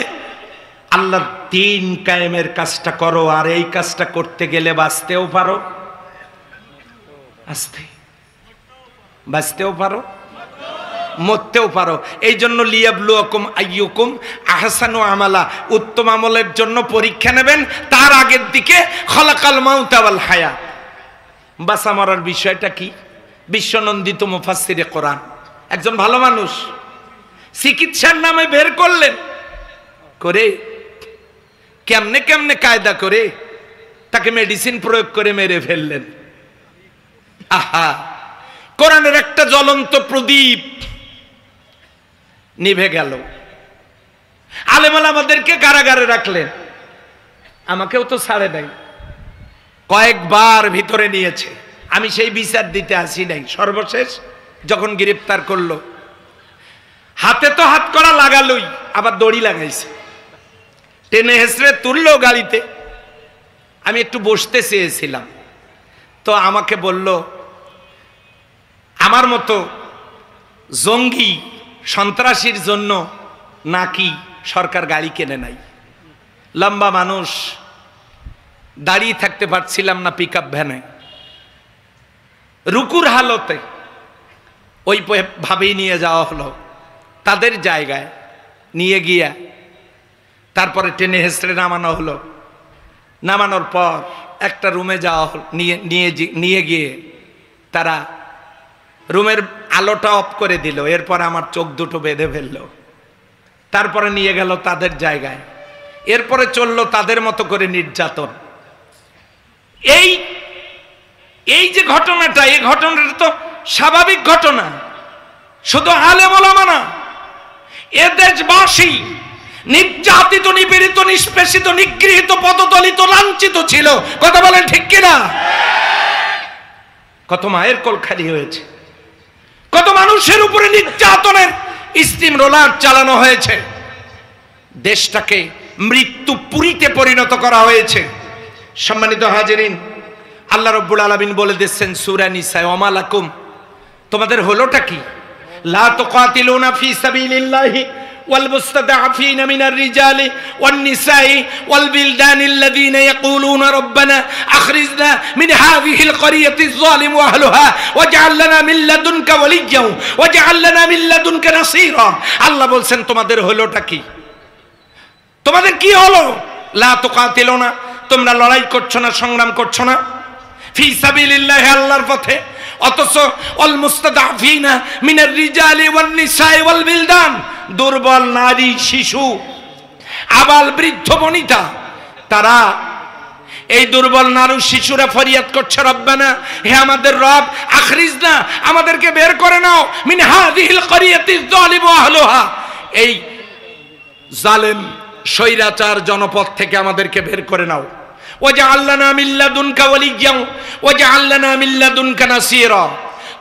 আল্লাহর দ্বীন কায়েমের কাজটা করো। আর এই কাজটা করতে গেলে বাঁচতেও পারো, বাঁচতেও পারো, মরতেও পারো। এই জন্য লিয়াবলুয়াকুম আইয়ুকুম আহসানু আমালা, উত্তম আমলের জন্য পরীক্ষা নেবেন। তার আগের দিকে খলাকাল মাউতা ওয়াল হায়াত, বাঁচা মরার বিষয়টা কি? বিশ্বনন্দিত মুফাসসিরে কোরআন একজন ভালো মানুষ চিকিৎসার নামে বের করলেন, করে কেমনে কেমনে কায়দা করে তাকে মেডিসিন প্রয়োগ করে মেরে ফেললেন। আহা, কোরআনের একটা জ্বলন্ত প্রদীপ নিভে গেল। আলেম ওলামাদেরকে কারাগারে রাখলেন, আমাকেও তো ছাড়ে নাই, কয়েকবার ভিতরে নিয়েছে, আমি সেই বিচার দিতে আসি নাই। সর্বশেষ যখন গ্রেফতার করলো, হাতে তো হাত করা লাগালোই, আবার দড়ি লাগাইছে, টেনে হেসড়ে তুললো গাড়িতে। আমি একটু বসতে চেয়েছিলাম, তো আমাকে বলল আমার মতো জঙ্গি সন্ত্রাসীর জন্য নাকি সরকার গাড়ি কেনে নাই। লম্বা মানুষ, দাঁড়িয়ে থাকতে পারছিলাম না পিকআপ ভ্যানে, রুকুর হালতে ওই ভাবেই নিয়ে যাওয়া হলো তাদের জায়গায় নিয়ে গিয়া, তারপরে টেনে হেসড়ে নামানো হলো। নামানোর পর একটা রুমে যাওয়া হলো, নিয়ে গিয়ে তারা রুমের আলোটা অফ করে দিল। এরপর আমার চোখ দুটো বেঁধে ফেললো, তারপরে নিয়ে গেল তাদের জায়গায়। এরপরে চললো তাদের মতো করে নির্যাতন। এই যে ঘটনাটা, এই ঘটনাটা তো স্বাভাবিক ঘটনা, শুধু আলেম ওলামা না, এ দেশবাসী নির্যাতিত, নিপীড়িত, নিষ্পেষিত, নিগৃহীত, পদদলিত, লাঞ্ছিত ছিল। কথা বলেন ঠিক কিনা? কত মায়ের কোল খালি হয়েছে, কত মানুষের উপরে নির্যাতনের স্টিম রোলার চালানো হয়েছে, দেশটাকে মৃত্যু পুরীতে পরিণত করা হয়েছে। সম্মানিত হাজিরিন, আল্লাহ রাব্বুল আলামিন বলে দিচ্ছেন সূরা নিসায়, ওয়া মালাকুম, তোমাদের হলোটা কি? লা তুকাতিলুনা ফি সাবিলিল্লাহি ওয়াল মুস্তাদআফিনা মিনার রিজালি ওয়ান নিসাই ওয়াল বিলদানিল্লাযীনা ইয়াকুলুনা রাব্বানা আখরিজনা মিন হাযিহিল ক্বরিয়াতিজ যালিম আহলুহা ওয়াজআল লানা মিন লাদুনকা ওয়ালিয়্যা ওয়াজআল লানা মিন লাদুনকা নাসীরা। আল্লাহ বলছেন তোমাদের হলোটা কি? তোমাদের কি হলো? লা তুকাতিলুনা, তোমরা লড়াই করছো না, সংগ্রাম করছো না, ফি সাবিলিল্লাহি, আল্লাহর পথে, অথচ ওয়াল মুস্তাদআফিনা মিনার রিজালি ওয়ান নিসাই ওয়াল বিলদান, দুর্বল নারী, শিশু, আবাল, বৃদ্ধ, বনিতা, তারা, এই দুর্বল নারী শিশুরা ফরিয়াদ করছে, রব্বানা, হে আমাদের রব, আখরিজনা, আমাদেরকে বের করে নাও, মিন হাযিহিল ক্বরিয়াতিজ যালিম আহলুহা, এই জালেম স্বৈরাচার জনপদ থেকে আমাদেরকে বের করে নাও। ওয়াজআল লানা মিন লাদুনকা ওয়ালিয়্যা ওয়াজআল লানা মিন লাদুনকা নাসীরা,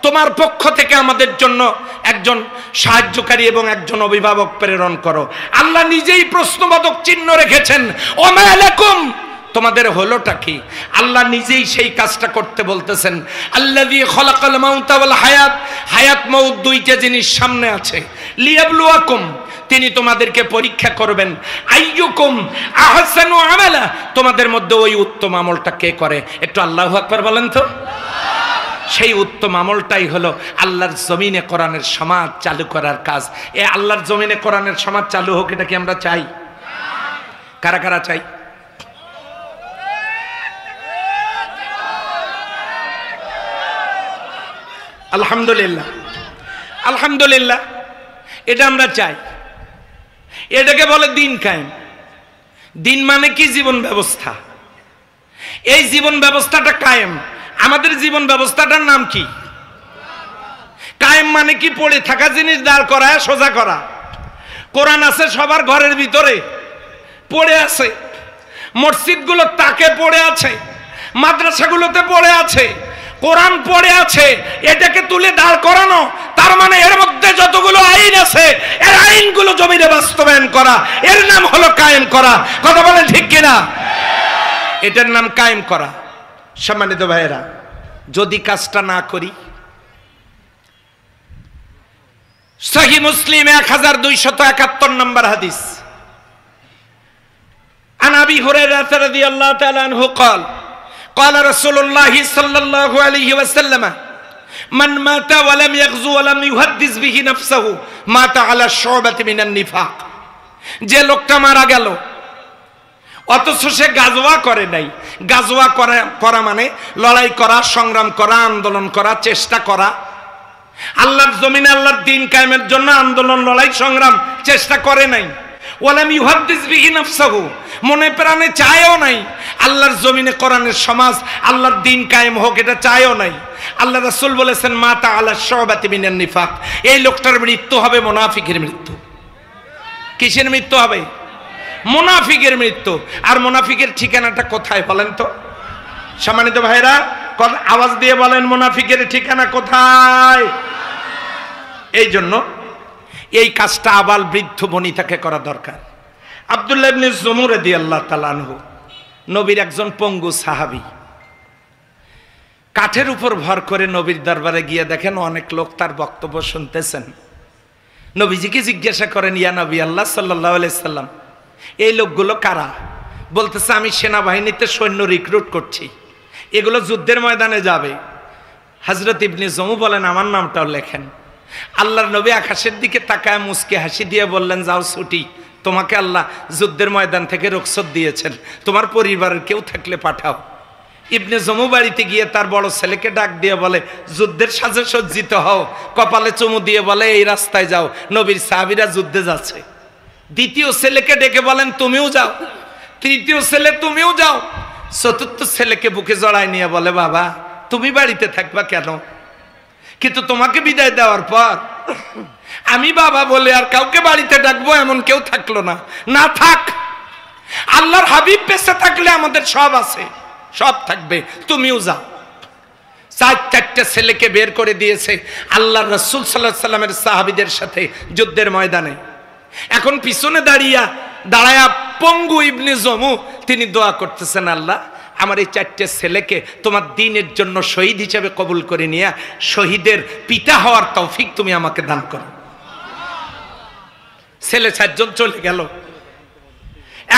তোমার পক্ষ থেকে আমাদের জন্য একজন সাহায্যকারী এবং একজন অভিভাবক প্রেরণ করো। আল্লাহ নিজেই প্রশ্নবোধক চিহ্ন রেখেছেন, ওমা লাকুম, তোমাদের হলোটা কি? আল্লাহ নিজেই সেই কাজটা করতে বলতেছেন। আল্লাযী খলাকাল মাউতা ওয়াল হায়াত, হায়াত মউত দুইটা জিনিস সামনে আছে। লিয়াবলুয়াকুম, তিনি তোমাদেরকে পরীক্ষা করবেন। আইয়ুকুম আহসানু আমালা, তোমাদের মধ্যে ওই উত্তম আমলটা কে করে? একটু আল্লাহু আকবার বলেন তো। সেই উত্তম আমলটাই হলো আল্লাহর জমিনে কোরআনের সমাজ চালু করার কাজ। এ আল্লাহর জমিনে কোরআনের সমাজ চালু হোক, এটা কি আমরা চাই? কারা কারা চাই? আলহামদুলিল্লাহ, আলহামদুলিল্লাহ, এটা আমরা চাই। এটাকে বলে দিন কায়েম। দিন মানে কি? জীবন ব্যবস্থা। এই জীবন ব্যবস্থাটা কায়েম। আমাদের জীবন ব্যবস্থাটার নাম কি? কায়েম মানে কি? পড়ে থাকা জিনিস দাঁড় করায় সোজা করা। কোরআন আছে সবার ঘরের ভিতরে, পড়ে আছে। মসজিদগুলো তাকে পড়ে আছে, মাদ্রাসাগুলোতে পড়ে আছে, কোরআন পড়ে আছে। এটাকে তুলে দাঁড় করানো, তার মানে এর মধ্যে যতগুলো আইন আছে এর আইনগুলো জমিনে বাস্তবায়ন করা, এর নাম হলো কায়েম করা। কথা বলেন ঠিক কিনা? এটার নাম কায়েম করা। সম্মানিত ভাইয়েরা, যদি কাজটা না করি, সহিহ মুসলিম 1271 নম্বর হাদিস, আন আবি হুরায়রা রাদিয়াল্লাহু তাআলা আনহু قال قال رسول الله صلى الله عليه وسلم من مات ولم يغزو ولم يحدث به نفسه مات على الشعبة من النفاق। যে লোকটা মারা গেল অথচ সে গাজওয়া করে নাই। গাজওয়া করা মানে লড়াই করা, সংগ্রাম করা, আন্দোলন করা, চেষ্টা করা। আল্লাহর জমিনে আল্লাহর দ্বীন কায়েমের জন্য আন্দোলন, লড়াই, সংগ্রাম, চেষ্টা করে নাই। ওয়ালাম ইউহাদ্দিস বিহি নাফসাহু, মনে প্রাণে চায়ও নাই আল্লাহর জমিনে কোরআনের সমাজ, আল্লাহর দ্বীন কায়েম হোক, এটা চায়ও নাই। আল্লাহ রাসূল বলেছেন মাতা আলা শুবাতি মিনান নিফাক, এই লোকটার মৃত্যু হবে মুনাফিকের মৃত্যু। কিসের মৃত্যু হবে? মুনাফিকের মৃত্যু। আর মুনাফিকের ঠিকানাটা কোথায় বলেন তো? সম্মানিত ভাইরা, আওয়াজ দিয়ে বলেন, মুনাফিকের ঠিকানা কোথায়? এই জন্য এই কাজটা আবাল বৃদ্ধ বনিতাকে করা দরকার। আব্দুল্লাহ ইবনে জুমুর রাদিয়াল্লাহু তাআলা আনহু নবীর একজন পঙ্গু সাহাবী। কাঠের উপর ভর করে নবীর দরবারে গিয়ে দেখেন অনেক লোক তার বক্তব্য শুনতেছেন। নবীজিকে জিজ্ঞাসা করেন, ইয়া নবী আল্লাহ সাল্লাল্লাহু আলাইহি সাল্লাম, এই লোকগুলো কারা? বলতেছে, আমি সেনাবাহিনীতে সৈন্য রিক্রুট করছি, এগুলো যুদ্ধের ময়দানে যাবে। হযরত ইবনে জুমু বলেন, আমার নামটাও লেখেন। আল্লাহর নবী আকাশের দিকে তাকায় মুচকে হাসি দিয়ে বললেন, যাও ছুটি, তোমাকে আল্লাহ যুদ্ধের ময়দান থেকে রুখসত দিয়েছেন, তোমার পরিবারের কেউ থাকলে পাঠাও। ইবনে জুমু বাড়িতে গিয়ে তার বড় ছেলেকে ডাক দিয়ে বলে, যুদ্ধের সাজে সজ্জিত হও। কপালে চুমু দিয়ে বলে, এই রাস্তায় যাও, নবীর সাহাবীরা যুদ্ধে যাচ্ছে। দ্বিতীয় ছেলেকে ডেকে বলেন, তুমিও যাও। তৃতীয় ছেলে, তুমিও যাও। চতুর্থ ছেলেকে বুকে জড়ায় নিয়ে বলে, বাবা তুমি বাড়িতে থাকবা কেন? কিন্তু তোমাকে বিদায় দেওয়ার পর আমি বাবা বলে আর কাউকে বাড়িতে ডাকবো এমন কেউ থাকলো না। না থাক, আল্লাহর হাবিব বেঁচে থাকলে আমাদের সব আছে, সব থাকবে, তুমিও যাও। চারটে ছেলেকে বের করে দিয়েছে আল্লাহর রাসূল সাল্লাল্লাহু আলাইহি সাল্লামের সাহাবীদের সাথে যুদ্ধের ময়দানে। এখন পিছনে দাঁড়ায়া পঙ্গু ইবনে জুমু তিনি দোয়া করতেছেন, আল্লাহ আমার এই চারটে ছেলেকে তোমার দ্বীনের জন্য শহীদ হিসেবে কবুল করে নিয়ে শহীদের পিতা হওয়ার তৌফিক তুমি আমাকে দান করো। ছেলে চারজন চলে গেল।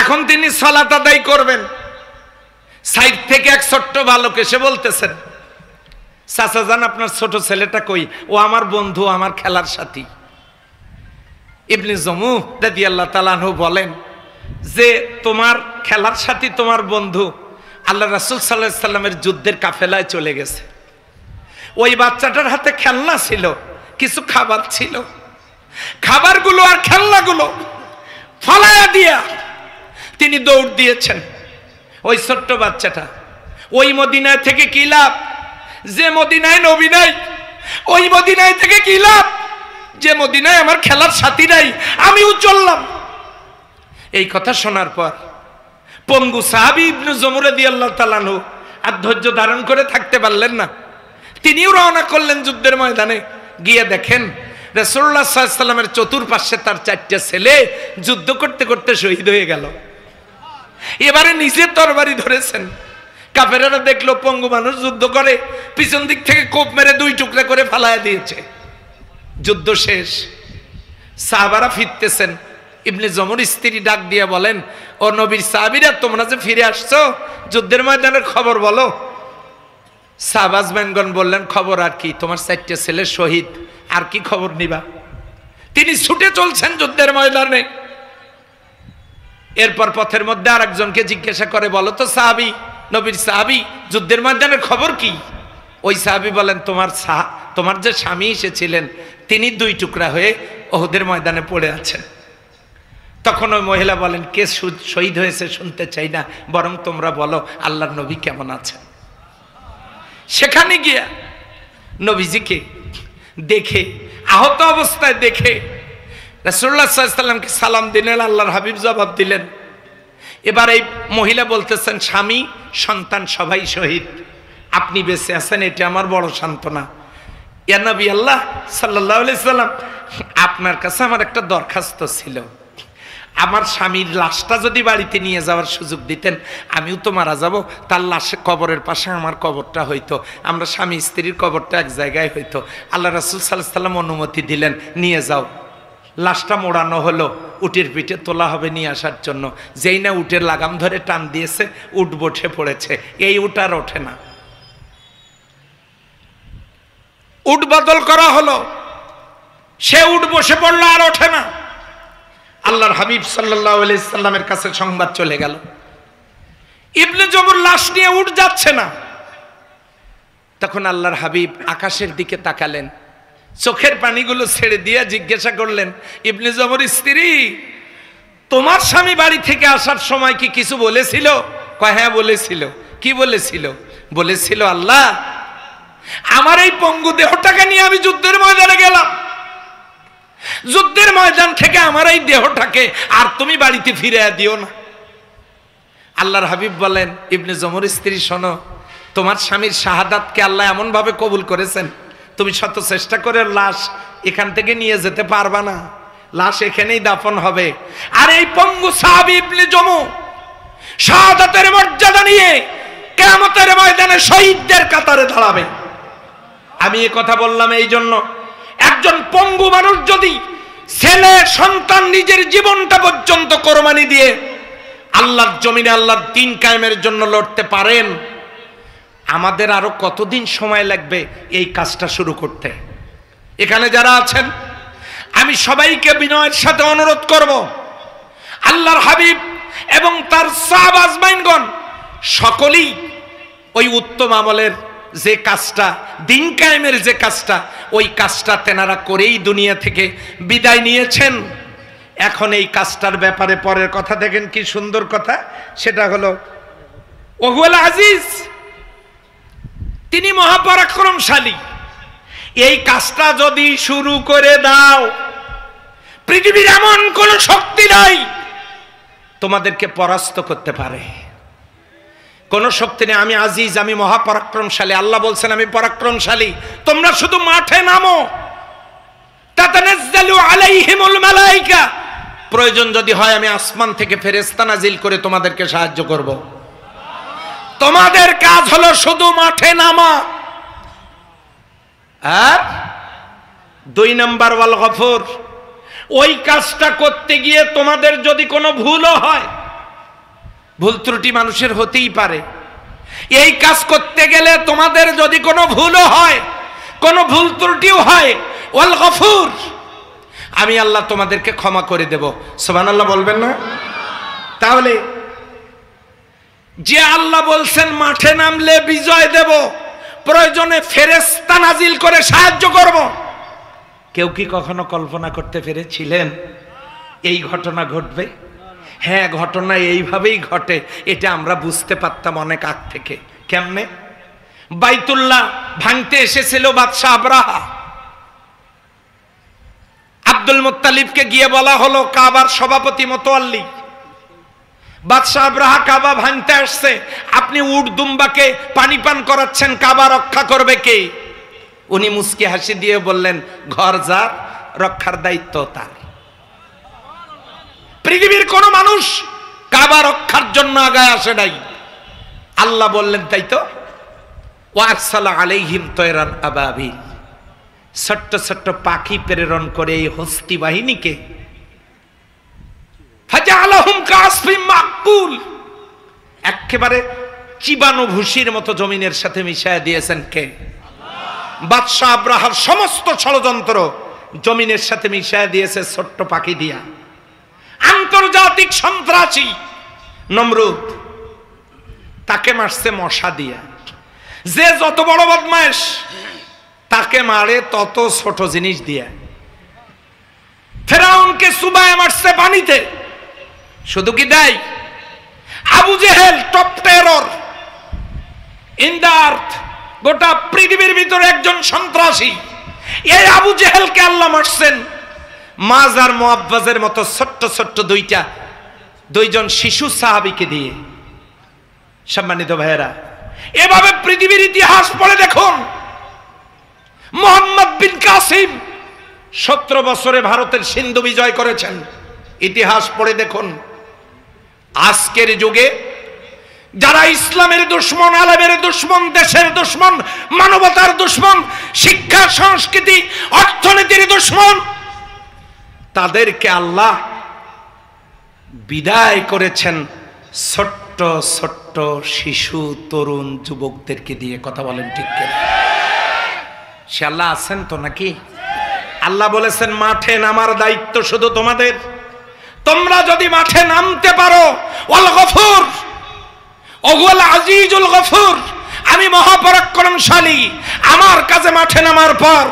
এখন তিনি সালাত আদায় করবেন। সাইড থেকে এক ছোট্ট বালক এসে বলতেছেন, চাচা জান আপনার ছোট ছেলেটা কই? ও আমার বন্ধু, আমার খেলার সাথী। ইবনে জুমু রাদিয়াল্লাহু তাআলা আনহু বলেন যে তোমার খেলার সাথী, তোমার বন্ধু আল্লাহ রাসূল সাল্লাল্লাহু আলাইহি সাল্লামের যুদ্ধের কাফেলায় চলে গেছে। ওই বাচ্চাটার হাতে খেলনা ছিল, কিছু খাবার ছিল। খাবারগুলো আর খেলনাগুলো ফলায়া দিয়া তিনি দৌড় দিয়েছেন। ওই ছোট্ট বাচ্চাটা ওই মদিনায় থেকে কি লাভ? যে মদিনায় নবী নাই। ওই মদিনায় থেকে কি লাভ? যে মদিনায় আমার খেলার সাথী নাই, আমিও চললাম। এই কথা শোনার পর পঙ্গু সাহাবী ইবনে জুমু রাদিয়াল্লাহু তাআলা আনহু আর ধৈর্য ধারণ করে থাকতে পারলেন না। তিনিও রওনা করলেন যুদ্ধের ময়দানে। গিয়ে দেখেন রাসূলুল্লাহ সাল্লাল্লাহু আলাইহি সাল্লামের চতুর্পাশে তার চারটি ছেলে যুদ্ধ করতে করতে শহীদ হয়ে গেল। এবারে নিজে তরবারি ধরেছেন। কাফেরেরা দেখলো পঙ্গু মানুষ যুদ্ধ করে, পিছন দিক থেকে কোপ মেরে দুই টুকরা করে ফালায়া দিয়েছে। যুদ্ধ শেষ, সাহাবারা ফিরতেছেন। ইবনে জুমুর স্ত্রী ডাক দিয়ে বলেন, ও নবীর সাহাবীরা, তোমরা যে ফিরে আসছো, যুদ্ধের ময়দানের খবর বলো। সাহাবাজগণ বললেন, খবর আর কি, তোমার 4টে ছেলে শহীদ, আর কি খবর নিবা? তিনি ছুটে চলছেন যুদ্ধের ময়দানে। এরপর পথের মধ্যে আরেকজনকে জিজ্ঞাসা করে, বলো তো সাহাবী, নবীর সাহাবী, যুদ্ধের ময়দানের খবর কি? ওই সাহাবী বলেন, তোমার যে স্বামী এসেছিলেন তিনি 2 টুকরা হয়ে ওহুদের ময়দানে পড়ে আছেন। তখন ওই মহিলা বলেন, কে শহীদ হয়েছে শুনতে চাই না, বরং তোমরা বলো আল্লাহর নবী কেমন আছেন। সেখানে গিয়া নবীজিকে দেখে, আহত অবস্থায় দেখে রাসূলুল্লাহ সাল্লাল্লাহু আলাইহি ওয়াসাল্লামকে সালাম দিলেন। আল্লাহর হাবিব জবাব দিলেন। এবার এই মহিলা বলতেছেন, স্বামী সন্তান সবাই শহীদ, আপনি বেঁচে আছেন, এটা আমার বড় সান্ত্বনা। ইয়া নবী আল্লাহ সাল্লাল্লাহু আলাইহি ওয়াসাল্লাম, আপনার কাছে আমার একটা দরখাস্ত ছিল। আমার স্বামীর লাশটা যদি বাড়িতে নিয়ে যাওয়ার সুযোগ দিতেন, আমিও তো মারা যাব, তার লাশে কবরের পাশে আমার কবরটা হইতো, আমরা স্বামী স্ত্রীর কবরটা এক জায়গায় হইতো। আল্লাহ রাসূল সাল্লাল্লাহু আলাইহি ওয়াসাল্লাম অনুমতি দিলেন, নিয়ে যাও। লাশটা মোড়ানো হলো, উটের পিঠে তোলা হবে নিয়ে আসার জন্য। যেই না উটের লাগাম ধরে টান দিয়েছে, উট বসে পড়েছে। এই উট আর ওঠে না। উট বদল করা হলো, সে উট বসে পড়লো, আর ওঠে না। আল্লাহর হাবিব সাল্লাল্লাহু আলাইহি সাল্লামের কাছে সংবাদ চলে গেল, ইবনে জবর লাশ নিয়ে উঠ যাচ্ছে না। তখন আল্লাহর হাবিব আকাশের দিকে তাকালেন, চোখের পানিগুলো ছেড়ে দিয়ে জিজ্ঞাসা করলেন, ইবনে জবর স্ত্রী, তোমার স্বামী বাড়ি থেকে আসার সময় কি কিছু বলেছিল? কয়, হ্যাঁ বলেছিল। কি বলেছিল? বলেছিল, আল্লাহ, আমার এই পঙ্গু দেহটাকে নিয়ে আমি যুদ্ধের ময়দানে গেলাম, যুদ্ধের ময়দান থেকে আমার এই দেহটাকে আর তুমি বাড়িতে ফিরে দিও না। আল্লাহর হাবিব বলেন, ইবনে জমর স্ত্রী, শোনো, তোমার স্বামীর শাহাদাতকে আল্লাহ এমন ভাবে কবুল করেছেন, তুমি শত চেষ্টা করে লাশ এখান থেকে নিয়ে যেতে পারবা না, লাশ এখানেই দাফন হবে। আর এই পঙ্গু সাহাবী ইবনে জমু শাহাদাতের মর্যাদা নিয়ে কিয়ামতের ময়দানে শহীদদের কাতারে দাঁড়াবে। আমি এই কথা বললাম এই জন্য, একজন পঙ্গু মানুষ যদি ছেলে সন্তান নিজের জীবনটা পর্যন্ত কোরবানি দিয়ে আল্লাহর জমিনে আল্লাহর দ্বীন কায়েমের জন্য লড়তে পারেন, আমাদের আরো কতদিন সময় লাগবে এই কাজটা শুরু করতে? এখানে যারা আছেন, আমি সবাইকে বিনয়ের সাথে অনুরোধ করব, আল্লাহর হাবিব এবং তার সাহাবা আজমাইনগণ সকলেই ওই উত্তম আমলের যে কাজটা, দ্বীন কায়েমের যে কাজটা, ওই কাজটা তেনারা করেই দুনিয়া থেকে বিদায় নিয়েছেন। এখন এই কাজটার ব্যাপারে পরের কথা দেখেন কি সুন্দর কথা, সেটা হলো ওহুল আজিজ, তিনি মহাপরাক্রমশালী। এই কাজটা যদি শুরু করে দাও, পৃথিবীর এমন কোন শক্তি নাই তোমাদেরকে পরাস্ত করতে পারে, কোন শক্তি নেই। আমি আজিজ, আমি মহাপরাক্রমশালী। আল্লাহ বলছেন আমি পরাক্রমশালী, তোমরা শুধু মাঠে নামো। তাতানাজ্জালু আলাইহিমুল মালায়েকা, প্রয়োজন যদি হয় আমি আসমান থেকে ফেরেশতা নাজিল করে তোমাদেরকে সাহায্য করব। তোমাদের কাজ হলো শুধু মাঠে নামা। আর 2 নাম্বার ওয়াল গফুর, ওই কাজটা করতে গিয়ে তোমাদের যদি কোনো ভুলও হয়, ভুল ত্রুটি মানুষের হতেই পারে, এই কাজ করতে গেলে তোমাদের যদি কোনো ভুলও হয়, কোনো ভুল ত্রুটিও হয়, ওয়াল গফুর, আমি আল্লাহ তোমাদেরকে ক্ষমা করে দেব। সুবহানাল্লাহ বলবেন না? তাহলে যে আল্লাহ বলছেন মাঠে নামলে বিজয় দেব, প্রয়োজনে ফেরেশতা নাজিল করে সাহায্য করব, কেউ কি কখনো কল্পনা করতে পেরেছিলেন এই ঘটনা ঘটবে? হ্যাঁ, ঘটনা এইভাবেই ঘটে, এটা আমরা বুঝতে পারতাম অনেক আগ থেকে। কেমনে? বাইতুল্লাহ ভাঙতে এসেছিল বাদশাহ আবরাহা, আব্দুল মুত্তালিবকে গিয়ে বলা হলো কাবার সভাপতি মোতাওয়াল্লি, বাদশাহ আবরাহা কাবা ভাঙতে আসছে, আপনি উট দুম্বাকে পানি পান করাচ্ছেন, কাবা রক্ষা করবে কে? উনি মুস্কি হাসি দিয়ে বললেন, ঘর যার রক্ষার দায়িত্ব তার। পৃথিবীর কোন মানুষ কাবা রক্ষার জন্য আগায় আসে নাই। আল্লাহ বললেন তাই তো, ওয়ারসালা আলাইহিম তয়রান আবাবিল, ছোট্ট ছোট্ট পাখি প্রেরণ করে এই হস্তি বাহিনীকে ফাজালাহুম কাসফিম মাকুল, একেবারে চিবানো ভুসির মতো জমিনের সাথে মিশায় দিয়েছেন কে? বাদশাহ আব্রাহার সমস্ত ষড়যন্ত্র জমিনের সাথে মিশায় দিয়েছে ছোট্ট পাখি দিয়া। আন্তর্জাতিক সন্ত্রাসী নমরুদ, তাকে মারছে মশা দিয়া। যে যত বড় বদমাইশ তাকে মারে তত ছোট জিনিস দিয়া। ফেরাউনকে চুবায় মারছে পানিতে। শুধু কি দেয়? Abu Jahl top terror in the earth, গোটা পৃথিবীর ভিতরে একজন সন্ত্রাসী। এই আবু জেহেলকে আল্লাহ মারছেন মাজ আর মুআব্বাজের মতো ছোট্ট ছোট্ট দুইজন শিশু সাহাবীকে দিয়ে। সম্মানিত ভাইয়েরা, এভাবে পৃথিবীর ইতিহাস পড়ে দেখুন। মোহাম্মদ বিন কাসিম 17 বছরে ভারতের সিন্ধু বিজয় করেছেন। ইতিহাস পড়ে দেখুন। আজকের যুগে যারা ইসলামের দুশমন, আলেমের দুশমন, দেশের দুশমন, মানবতার দুশমন, শিক্ষা সংস্কৃতি অর্থনীতির দুশমন, তাদেরকে আল্লাহ বিদায় করেছেন ছোট্ট ছোট্ট শিশু, তরুণ, যুবকদেরকে দিয়ে। কথা বলেন ঠিক কিনা? সে আল্লাহ আছেন তো নাকি? আল্লাহ বলেছেন মাঠে নামার দায়িত্ব শুধু তোমাদের। তোমরা যদি মাঠে নামতে পারো, ওয়াল গফুর ওয়াল আজিজুল গফুর, আমি মহাপরাক্রমশালী। আমার কাছে মাঠে নামার পর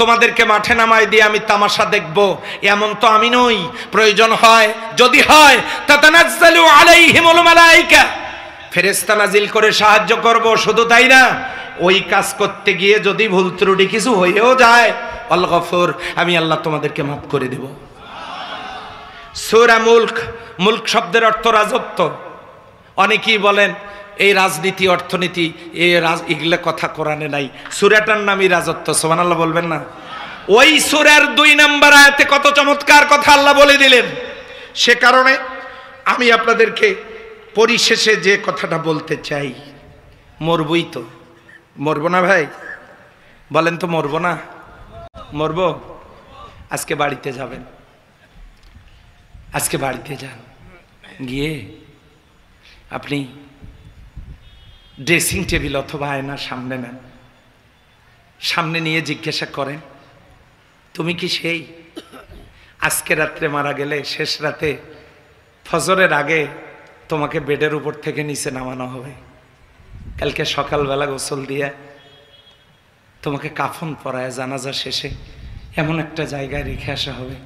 তোমাদেরকে মাঠে নামাই দিয়ে আমি তামাশা দেখব, এমন তো আমি নই। প্রয়োজন হয়, যদি হয়, তাতানাজ্জালু আলাইহিমুল মালায়েকা, ফেরেশতা নাজিল করে সাহায্য করব। শুধু তাই না, ওই কাজ করতে গিয়ে যদি ভুল ত্রুটি কিছু হয়েও যায়, আল গফুর, আমি আল্লাহ তোমাদেরকে মাফ করে দেব। সূরা মুলক, মুলক শব্দের অর্থ রাজত্ব। অনেকেই বলেন এই রাজনীতি, অর্থনীতি, এগুলা কথা কোরআনে নাই। সূরাটার নামই রাজত্ব। সুবহানাল্লাহ বলবেন না? ওই সূরার 2 নম্বর আয়াতে কত চমৎকার কথা আল্লাহ বলে দিলেন। সে কারণে আমি আপনাদেরকে পরিশেষে যে কথাটা বলতে চাই, মরবই তো। মরবো না ভাই? বলেন তো মরবো না? মরবো। আজকে বাড়িতে যাবেন, আজকে বাড়িতে যান, গিয়ে আপনি ড্রেসিং টেবিল অথবা আয়নার সামনে নেন, সামনে নিয়ে জিজ্ঞাসা করেন, তুমি কি সেই আজকে রাত্রে মারা গেলে শেষ রাতে ফজরের আগে তোমাকে বেডের উপর থেকে নিচে নামানো হবে, কালকে সকালবেলা গোসল দিয়ে তোমাকে কাফন পরায় জানাজা শেষে এমন একটা জায়গায় রেখে আসা হবে,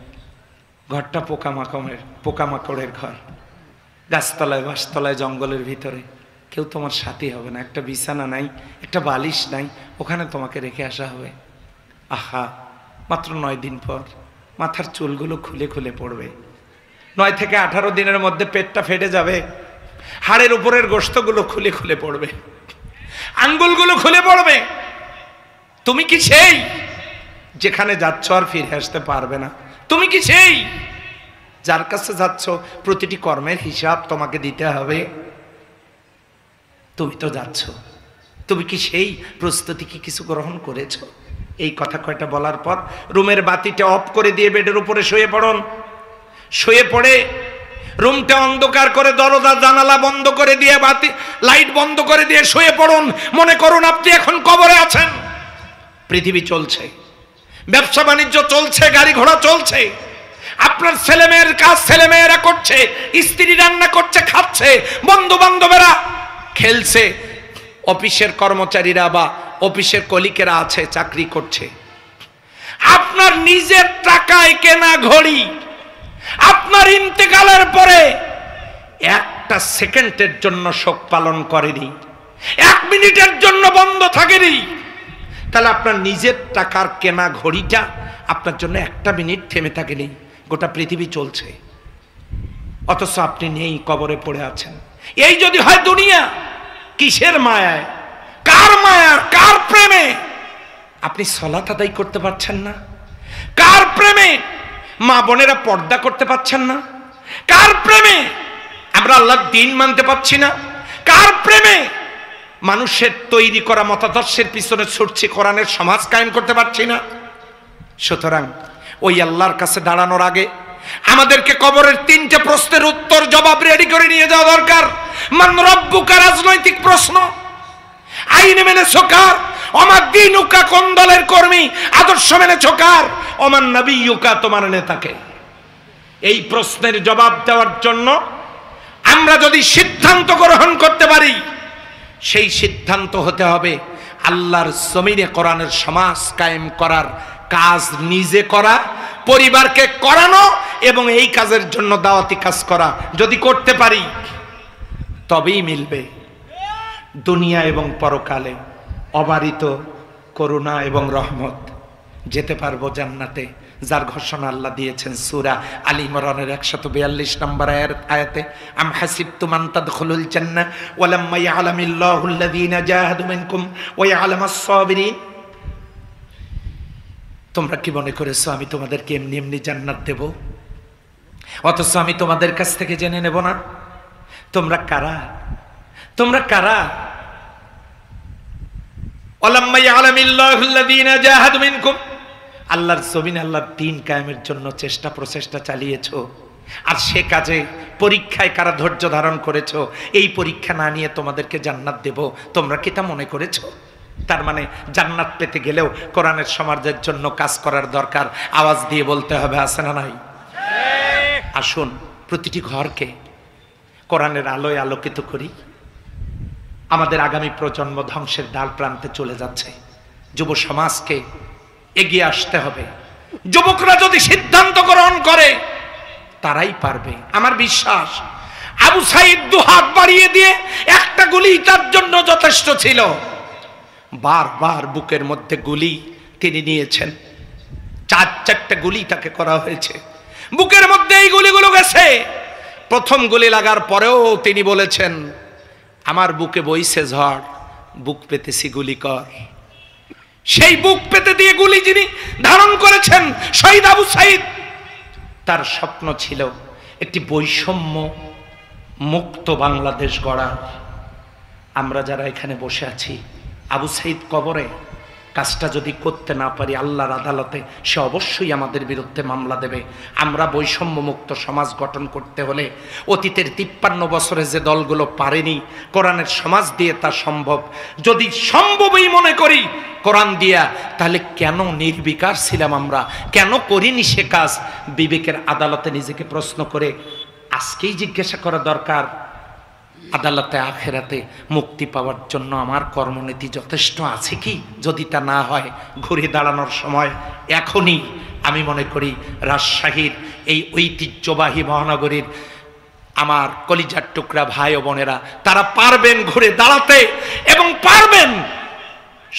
ঘরটা পোকামাকড়ের ঘর, গাছতলায়, বাঁশতলায়, জঙ্গলের ভিতরে, কেউ তোমার সাথী হবে না, একটা বিছানা নাই, একটা বালিশ নাই, ওখানে তোমাকে রেখে আসা হবে। আহা, মাত্র 9 দিন পর মাথার চুলগুলো খুলে খুলে পড়বে। 9 থেকে 18 দিনের মধ্যে পেটটা ফেটে যাবে, হাড়ের উপরের গোশতগুলো খুলে খুলে পড়বে, আঙ্গুলগুলো খুলে পড়বে। তুমি কি সেই যেখানে যাচ্ছ আর ফিরে আসতে পারবে না? তুমি কি সেই যার কাছে যাচ্ছ প্রতিটি কর্মের হিসাব তোমাকে দিতে হবে? তুমি তো যাচ্ছ, তুমি কি সেই প্রস্তুতি কি কিছু গ্রহণ করেছ? এই কথা কয়টা বলার পর রুমের বাতিটা অফ করে দিয়ে বেডের উপরে শুয়ে পড়ুন। শুয়ে পড়ে রুমটা অন্ধকার করে দরজা জানালা বন্ধ করে দিয়ে, বাতি লাইট বন্ধ করে দিয়ে শুয়ে পড়ুন। মনে করুন আপনি এখন কবরে আছেন। পৃথিবী চলছে, ব্যবসা বাণিজ্য চলছে, গাড়ি ঘোড়া চলছে, আপনার ছেলেমেয়ের কাজ ছেলেমেয়েরা করছে, স্ত্রী রান্না করছে, খাচ্ছে, বন্ধু বান্ধবেরা খেলছে, অফিসের কর্মচারীরা বা অফিসের কলিকেরা আছে, চাকরি করছে। আপনার নিজের টাকায় কেনা ঘড়ি আপনার ইন্তেকালের পরে একটা সেকেন্ডের জন্য শোক পালন করেনি, 1 মিনিটের জন্য বন্ধ থাকেনি। তাহলে আপনার নিজের টাকার কেনা ঘড়িটা আপনার জন্য 1টা মিনিট থেমে থাকেনি। গোটা পৃথিবী চলছে, অথচ আপনি নেই, কবরে পড়ে আছেন। এই যদি হয় দুনিয়া, কিসের মায়ায়, কার মায়া, কার প্রেমে আপনি সালাত আদায় করতে পারছেন না? কার প্রেমে মা বোনেরা পর্দা করতে পারছেন না? কার প্রেমে আমরা আল্লাহর দ্বীন মানতে পারছি না? কার প্রেমে মানুষের তৈরি করা মতাদর্শের পিছনে ছুটছি, কোরআনের সমাজ কায়েম করতে পারছি না? সুতরাং ওই আল্লাহর কাছে দাঁড়ানোর আগে আমাদেরকে কবরের 3টে প্রশ্নের উত্তর জবাব রেডি করে নিয়ে যাওয়া দরকার। মান রব্বুকা রাজনৈতিক প্রশ্ন, আইন মেনেছো কার? ওমার দিনুকা কোন দলের কর্মী, আদর্শ মেনেছো কার? ওমান নবিয়ুকা তোমার নেতাকে। এই প্রশ্নের জবাব দেওয়ার জন্য আমরা যদি সিদ্ধান্ত গ্রহণ করতে পারি, সেই সিদ্ধান্ত হতে হবে আল্লাহর জমিনে কোরআনের সমাজ কায়েম করার কাজ নিজে করা, পরিবারকে করানো এবং এই কাজের জন্য দাওয়াতি কাজ করা। যদি করতে পারি তবেই মিলবে দুনিয়া এবং পরকালে অবারিত করুণা এবং রহমত, যেতে পারবো জান্নাতে, যার ঘোষণা আল্লাহ দিয়েছেন সূরা আলী ইমরানের 142 নম্বর আয়াতে, আম হাসিবতুম আন তাদখুলুল জান্নাহ ওয়া লাম্মা ইয়ালামিল্লাহু আল্লাযীনা জাহাদু মিনকুম ওয়া ইয়ালামাস সাবিরিন। তোমরা কি মনে করেছো আমি তোমাদেরকে এমনি এমনি জান্নাত দেব, অথচ আমি তোমাদের কাছ থেকে জেনে নেব না তোমরা কারা? তোমরা কারা? ওয়ালাম্মা ইয়ালামিল্লাহু আল্লাযীনা জাহাদু মিনকুম, আল্লাহর জমিনে আল্লাহর দ্বীন কায়েমের জন্য চেষ্টা প্রচেষ্টা চালিয়েছো, আর সে কাজে পরীক্ষায় কারা ধৈর্য ধারণ করেছো, এই পরীক্ষা না নিয়ে তোমাদেরকে জান্নাত দেব তোমরা কি তা মনে করেছো? তার মানে জান্নাত পেতে গেলেও কোরআনের সমাজের জন্য কাজ করার দরকার। আওয়াজ দিয়ে বলতে হবে, আছে না নাই? আসুন প্রতিটি ঘরকে কোরআনের আলোয় আলোকিত করি। আমাদের আগামী প্রজন্ম ধ্বংসের ডাল প্রান্তে চলে যাচ্ছে। যুব সমাজকে এগিয়ে আসতে হবে। যুবকরা যদি সিদ্ধান্ত গ্রহণ করে তারাই পারবে, আমার বিশ্বাস। আবু সাইদ দুহাত বাড়িয়ে দিয়ে একটা গুলি তার জন্য যথেষ্ট ছিল। বারবার বুকের মধ্যে গুলি তিনি নিয়েছেন, 4-4টে গুলি তাকে করা হয়েছে, বুকের মধ্যে এই গুলিগুলো গেছে। প্রথম গুলি লাগার পরেও তিনি বলেছেন, আমার বুকে বইছে ঝড়, বুক পেতেছি গুলি কর। সেই বুক পেতে দিয়ে গুলি যিনি ধারণ করেছেন শহীদ আবু সাইদ, তার স্বপ্ন ছিল একটি বৈষম্য মুক্ত বাংলাদেশ গড়ার। আমরা যারা এখানে বসে আছি, আবু সাইদ কবরে কাজটা যদি করতে না পারি আল্লাহর আদালতে সে অবশ্যই আমাদের বিরুদ্ধে মামলা দেবে। আমরা বৈষম্য মুক্ত সমাজ গঠন করতে হলে অতীতের 53 বছরে যে দলগুলো পারেনি, কোরআনের সমাজ দিয়ে তা সম্ভব। যদি সম্ভবই মনে করি কোরআন দিয়া, তাহলে কেন নির্বিকার ছিলাম আমরা, কেন করিনি সে কাজ? বিবেকের আদালতে নিজেকে প্রশ্ন করে আজকেই জিজ্ঞাসা করা দরকার, আদালতে আখেরাতে মুক্তি পাওয়ার জন্য আমার কর্মনীতি যথেষ্ট আছে কি? যদি তা না হয় ঘুরে দাঁড়ানোর সময় এখনই। আমি মনে করি রাজশাহীর এই ঐতিহ্যবাহী মহানগরীর আমার কলিজার টুকরা ভাই ও বোনেরা, তারা পারবেন ঘুরে দাঁড়াতে এবং পারবেন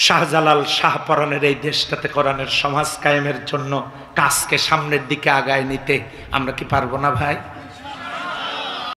শাহজালাল শাহপরানের এই দেশটাতে কোরআনের সমাজ কায়েমের জন্য কাজকে সামনের দিকে আগায় নিতে। আমরা কি পারবো না ভাই?